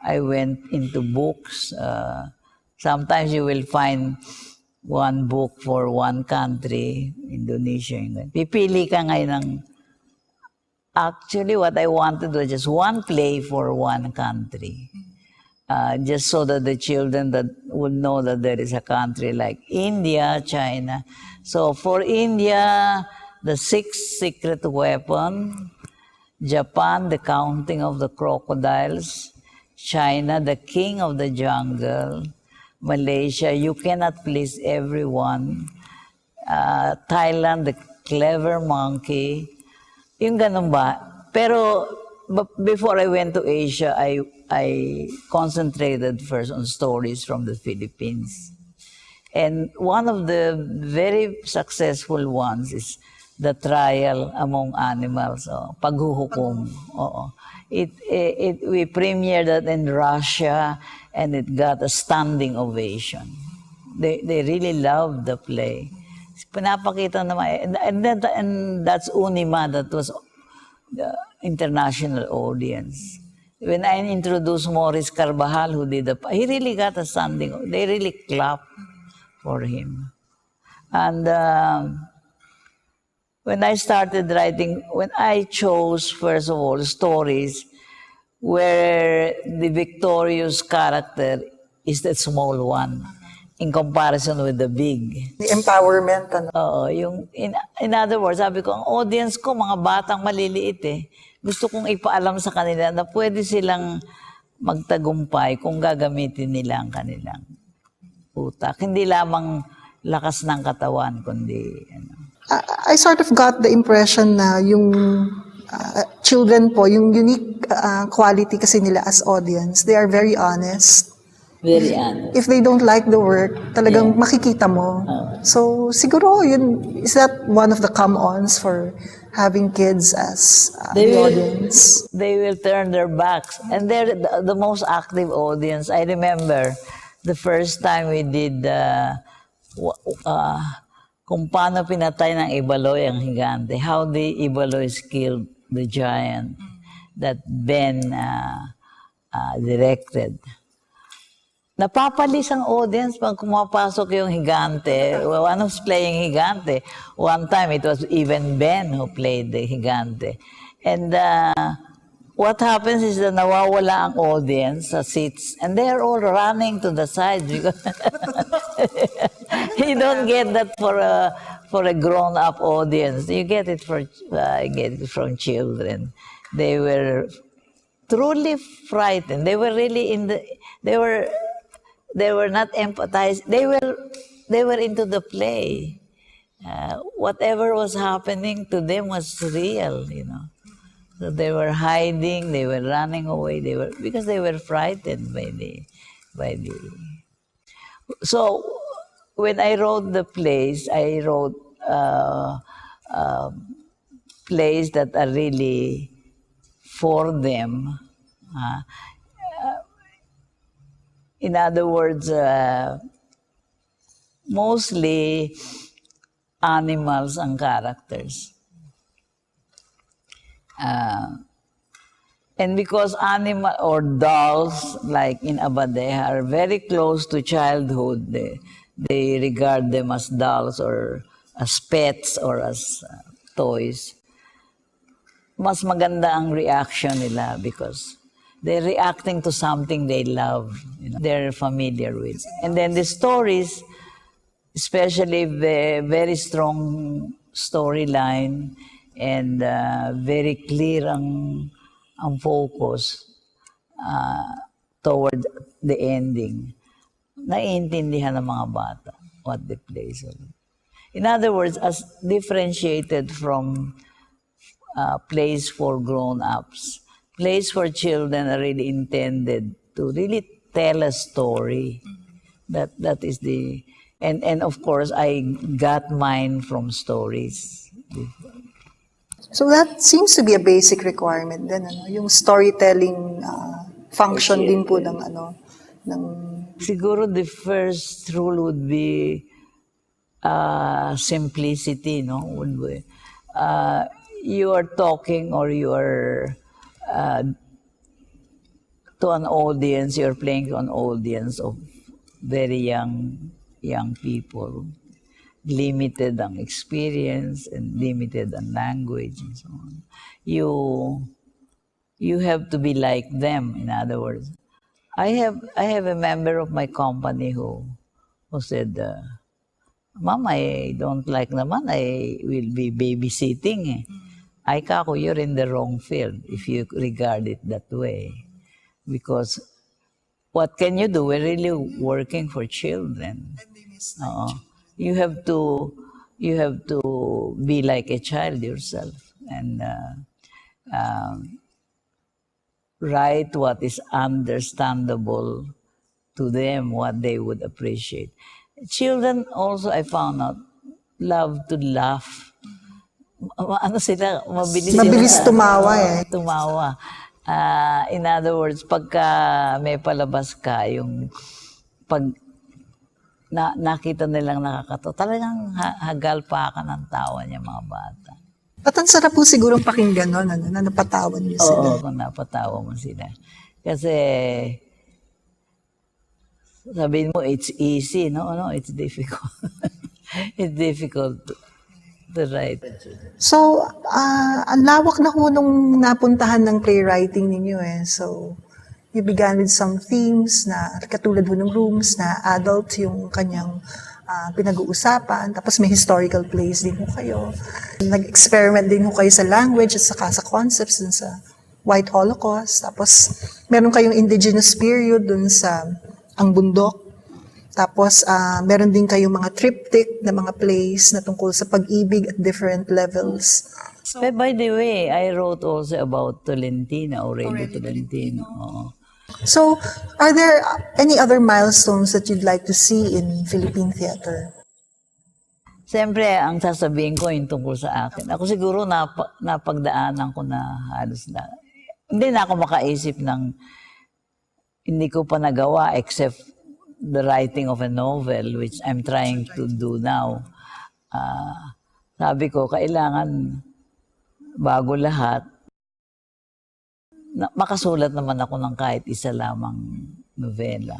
went into books. Sometimes you will find one book for one country, Indonesia. Pipili ka ngayon ng... Actually, what I wanted was just one play for one country. Just so that the children that would know that there is a country like India, China. So for India, the sixth secret weapon, Japan, the counting of the crocodiles, China, the king of the jungle, Malaysia, you cannot please everyone, Thailand, the clever monkey, yung ganun ba? Pero before I went to Asia, I concentrated first on stories from the Philippines. And one of the very successful ones is the trial among animals, paghuhukom. We premiered that in Russia, and it got a standing ovation. They really loved the play. Pinapakita naman, and that's Unima, that was the international audience. when I introduced Maurice Carbajal, who did he really got a standing. They really clapped for him. And when I started writing, when I chose, first of all, stories where the victorious character is the small one in comparison with the big. The empowerment, ano? Oo, in other words, sabi ko, ang audience ko, mga batang maliliit eh. Gusto kong ipaalam sa kanila na pwede silang magtagumpay kung gagamitin nila ang kanilang utak. Hindi lamang lakas ng katawan, kundi I sort of got the impression na yung children po, yung unique quality kasi nila as audience, they are very honest. very honest. If they don't like the work, talagang makikita mo. So, siguro, is that one of the come-ons for having kids as the audience? They will turn their backs. And they're the most active audience. I remember the first time we did kung paano pinatay ng Ibaloy ang higante, how the Ibaloys killed the giant that Ben directed. Napapalis ang audience pag kumapasok yung higante. One who's playing higante. One time, it was even Ben who played the higante. And what happens is that nawawala ang audience sa seats. And they're all running to the side. Because you don't get that for a grown-up audience. You get it from children. They were truly frightened. They were really they were not empathized. They were into the play. Whatever was happening to them was real, you know. So they were hiding, they were running away, because they were frightened by the. So when I wrote the plays, I wrote plays that are really for them. In other words, mostly animals ang characters. And because animal or dolls, like in Abadeja, are very close to childhood, they regard them as dolls or as pets or as toys. Mas maganda ang reaction nila because they're reacting to something they love, you know, they're familiar with. And then the stories, especially the very strong storyline and very clear ang focus toward the ending. Naiintindihan ng mga bata what the plays are. In other words, as differentiated from plays for grown-ups, plays for children are really intended to really tell a story. That is the and of course I got mine from stories. So that seems to be a basic requirement then, ano, yung storytelling function din po ng ng. Siguro the first rule would be simplicity, no? Would be you are talking or you are to an audience, you're playing to an audience of very young people, limited ang experience and limited ang language and so on. You have to be like them. In other words, I have a member of my company who said, "Ma'am, I don't like naman. I will be babysitting." Ay kako, you're in the wrong field if you regard it that way. Because what can you do? We're really working for children. You have to be like a child yourself and write what is understandable to them, what they would appreciate. Children also, I found out, love to laugh. Mabilis tumawa eh. Tumawa. In other words, pagka may palabas ka, yung pag nakita nilang nakakatawa, talagang hagal pa ka ng tawa niya mga bata. At ang sarap po sigurong pakinggan nun, ano, na napatawan niyo sila. Oo, kung napatawa mo sila. Kasi, sabihin mo, it's easy. No, it's difficult. It's difficult to write. So, ang lawak na ho nung napuntahan ng playwriting ninyo eh. So, you began with some themes na katulad ho ng Rooms na adult yung kanyang pinag-uusapan. Tapos may historical plays din ho kayo. Nag-experiment din ho kayo sa language at saka sa concepts dun sa White Holocaust. Tapos meron kayong indigenous period dun sa Ang Bundok. Tapos meron din kayong mga triptych na mga plays na tungkol sa pag-ibig at different levels. But by the way, I wrote also about Tolentino, Aurelio Tolentino. Oo. So, are there any other milestones that you'd like to see in Philippine theater? Siyempre, ang sasabihin ko yung tungkol sa akin. Ako siguro napagdaanan ko na halos na. Hindi na ako makaisip ng hindi ko pa nagawa except the writing of a novel, which I'm trying to do now. Sabi ko, kailangan bago lahat, makasulat naman ako ng kahit isa lamang novela.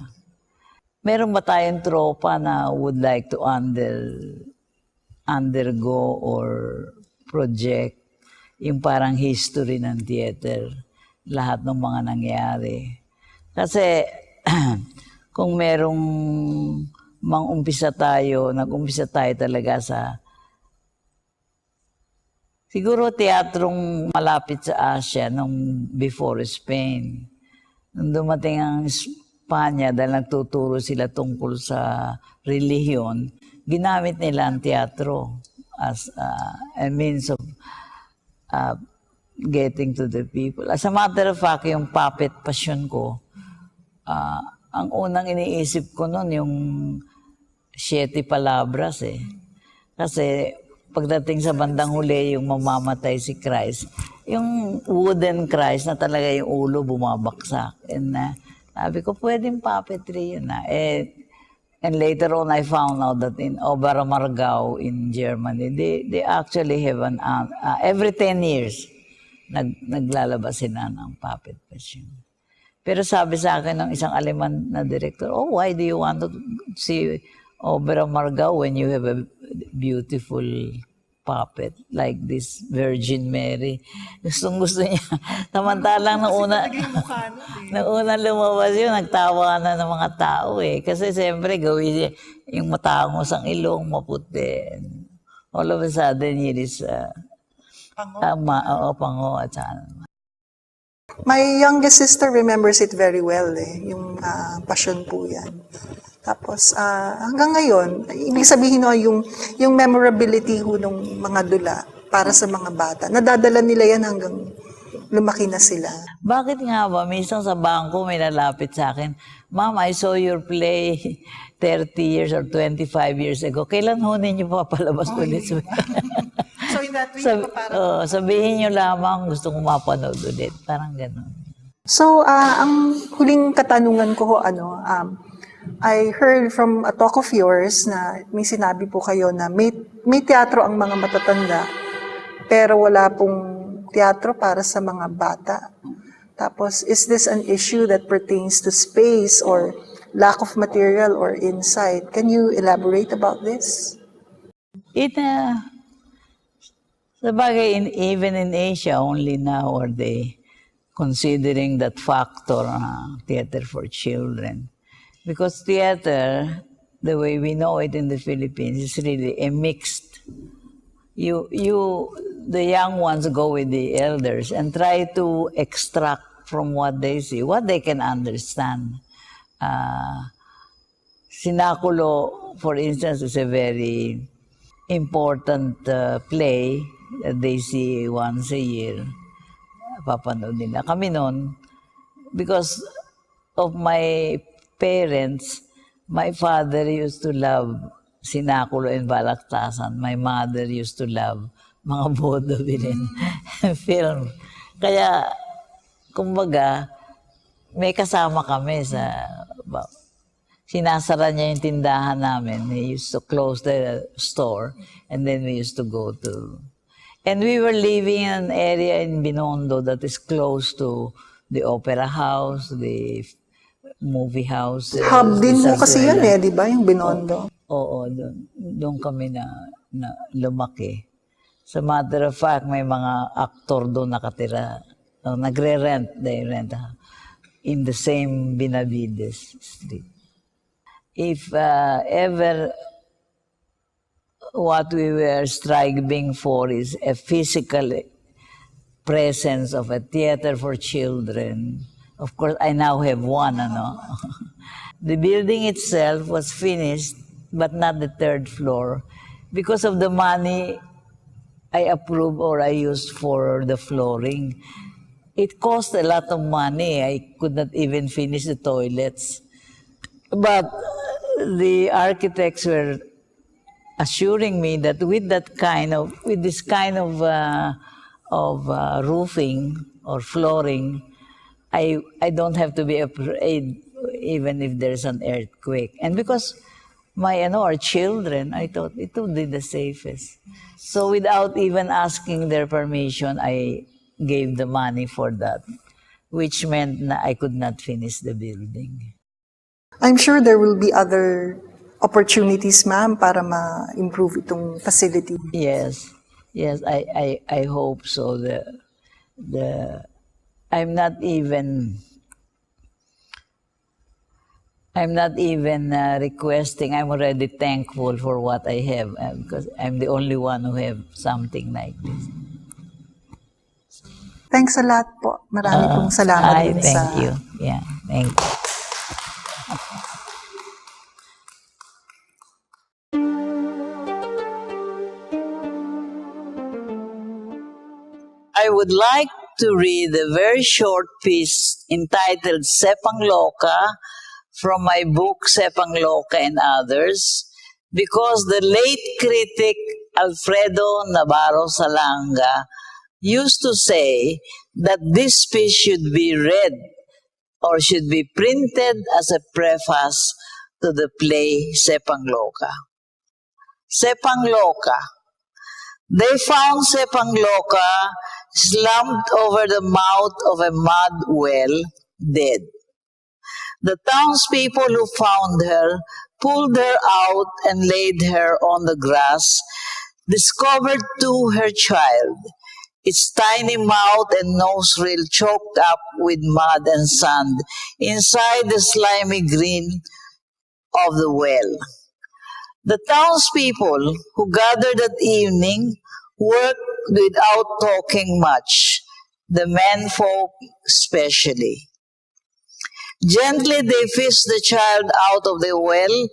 Meron ba tayong tropa na would like to undergo or project yung parang history ng theater, lahat ng mga nangyari? Kasi kung merong nag-umpisa tayo talaga sa siguro teatrong malapit sa Asia nung before Spain. Nung dumating ang Espanya dahil nagtuturo sila tungkol sa relihiyon, ginamit nila ang teatro as a means of getting to the people. As a matter of fact, yung puppet passion ko, ang unang iniisip ko noon yung 7 palabras eh. Kasi pagdating sa bandang huli, yung mamamatay si Christ, yung wooden Christ na talaga yung ulo bumabaksak. And sabi ko, pwedeng puppetry yun na. And later on, I found out that in Oberammergau in Germany, they actually have every 10 years, naglalabas sila ng puppet passion. Pero sabi sa akin ng isang Aleman na director, oh, why do you want to see Oberammergau when you have a beautiful puppet like this Virgin Mary? Gusto niya. Samantalang nung una lumabas yun, nagtawa na ng mga tao eh. Kasi siyempre gawin niya yung matangos ang ilong, maputi. All of a sudden, it is pango at saan. My youngest sister remembers it very well eh, yung passion po yan. Tapos hanggang ngayon, ibig sabihin no, yung memorability ho ng mga dula para sa mga bata, nadadala nila yan hanggang lumaki na sila. Bakit nga ba, minsan sa bangko may lalapit sa akin, Ma'am, I saw your play 30 years or 25 years ago. Kailan ho ninyo papalabas ulit? So in that way, sabihin nyo lamang gusto kong mapanood ulit. Parang gano'n. So, ang huling katanungan ko, I heard from a talk of yours na may sinabi po kayo na may teatro ang mga matatanda, pero wala pong teatro para sa mga bata. Tapos, is this an issue that pertains to space or lack of material or insight? Can you elaborate about this? Sabagay, even in Asia, only now are they considering that factor, theater for children. Because theater, the way we know it in the Philippines, is really a mixed. The young ones go with the elders and try to extract from what they see, what they can understand. Sinakulo, for instance, is a very important play that they see once a year. Papanood nila. Kami noon, because of my parents, my father used to love Sinakulo and Balaktasan. My mother used to love mga vaudeville film. Kaya, kumbaga, may kasama kami sa sinasara niya yung tindahan namin. He used to close the store and then we used to go to. And we were living in an area in Binondo that is close to the opera house, the movie house. Hub din mo kasi yan di ba, yung Binondo? Oo, doon kami na lumaki. As a matter of fact, may mga aktor doon nakatira. Nagre-rent, they rent in the same Benavides Street. If ever what we were striving for is a physical presence of a theater for children, of course, I now have one, The building itself was finished, but not the third floor, because of the money I approved or I used for the flooring. It cost a lot of money. I could not even finish the toilets. But the architects were assuring me that with this kind of roofing or flooring, I don't have to be afraid even if there's an earthquake. And because our children, I thought it would be the safest. So without even asking their permission, I gave the money for that, which meant that I could not finish the building. I'm sure there will be other opportunities, ma'am, para ma-improve itong facility. Yes, I hope so. I'm not even requesting. I'm already thankful for what I have because I'm the only one who have something like this. Thanks a lot po. Marami pong salamat din thank you. Yeah, thank you. I would like to read a very short piece entitled Sepang Loka from my book Sepang Loka and Others, because the late critic Alfredo Navarro Salanga used to say that this piece should be read or should be printed as a preface to the play Sepang Loka. Sepang Loka. They found Sepang Loka slumped over the mouth of a mud well, dead. The townspeople who found her pulled her out and laid her on the grass, discovered too her child, its tiny mouth and nostril choked up with mud and sand inside the slimy green of the well. The townspeople who gathered that evening worked without talking much, the menfolk especially. Gently they fished the child out of the well,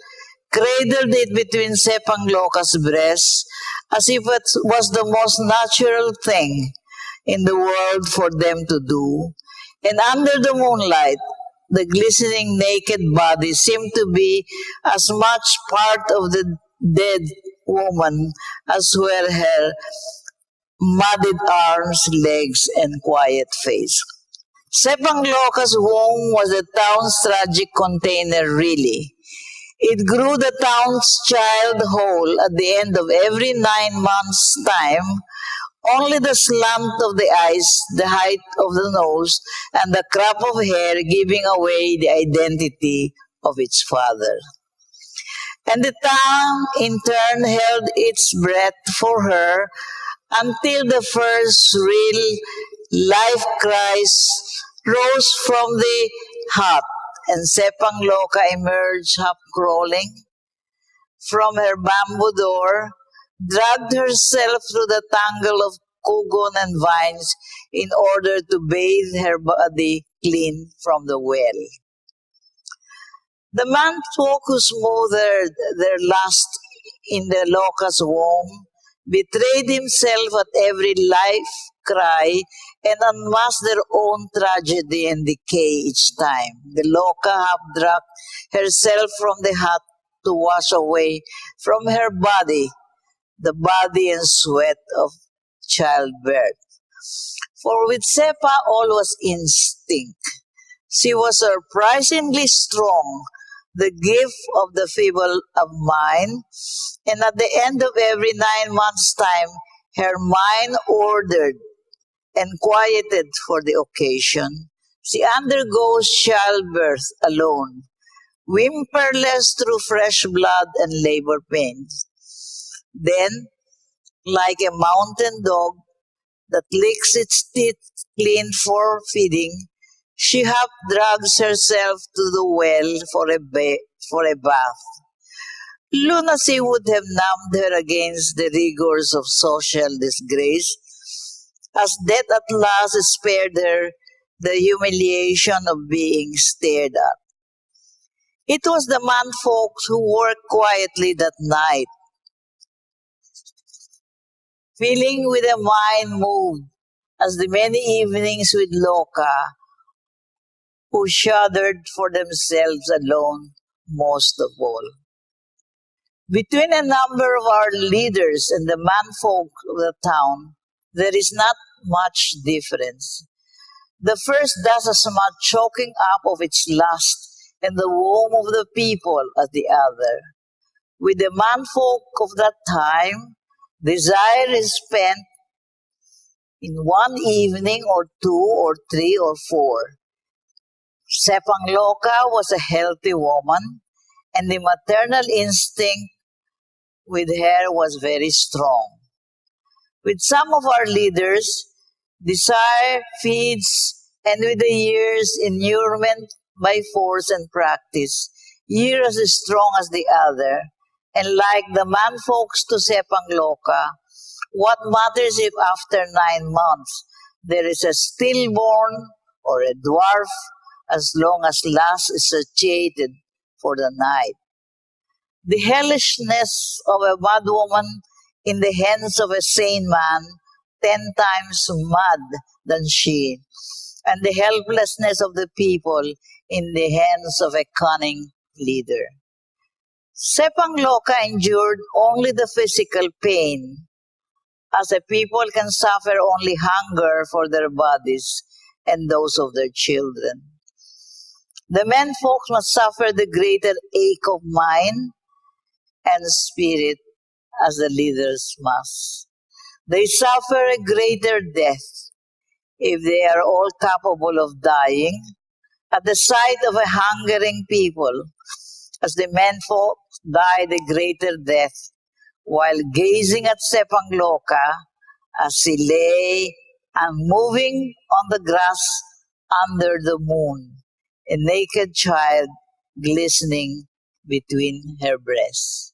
cradled it between Sepang Loka's breasts, as if it was the most natural thing in the world for them to do, and under the moonlight, the glistening naked body seemed to be as much part of the dead woman as were her muddied arms, legs, and quiet face. Sepang Loka's womb was the town's tragic container, really. It grew the town's child whole at the end of every 9 months' time. Only the slant of the eyes, the height of the nose, and the crop of hair giving away the identity of its father. And the town, in turn, held its breath for her until the first real life cries rose from the hut, and Sepang Loka emerged half-crawling from her bamboo door, dragged herself through the tangle of kugon and vines in order to bathe her body clean from the well. The manfolk who smothered their lust in the Loka's womb betrayed himself at every life cry and unmasked their own tragedy and decay each time. The Loka half-dragged herself from the hut to wash away from her body the body and sweat of childbirth. For with Sepa all was instinct. She was surprisingly strong, the gift of the feeble of mind, and at the end of every 9 months' time her mind ordered and quieted for the occasion, she undergoes childbirth alone, whimperless through fresh blood and labor pains. Then, like a mountain dog that licks its teeth clean for feeding, she half drags herself to the well for a bath. Lunacy would have numbed her against the rigors of social disgrace, as death at last spared her the humiliation of being stared at. It was the manfolks who worked quietly that night, filling with a mind moved as the many evenings with Loka, who shuddered for themselves alone most of all. Between a number of our leaders and the manfolk of the town, there is not much difference. The first does as much choking up of its lust and the womb of the people as the other. With the manfolk of that time, desire is spent in one evening or two or three or four. Sepangloka was a healthy woman, and the maternal instinct with her was very strong. With some of our leaders, desire feeds, and with the years, inurement by force and practice, years as strong as the other, and like the manfolks to Sepangloka, what matters if after 9 months there is a stillborn or a dwarf, as long as lust is satiated for the night? The hellishness of a mad woman in the hands of a sane man, 10 times mad than she, and the helplessness of the people in the hands of a cunning leader. Sepangloka endured only the physical pain, as a people can suffer only hunger for their bodies and those of their children. The men folks must suffer the greater ache of mind and spirit as the leaders must. They suffer a greater death if they are all capable of dying at the sight of a hungering people, as the menfolk die the greater death while gazing at Sepangloka as she lay unmoving on the grass under the moon, a naked child glistening between her breasts.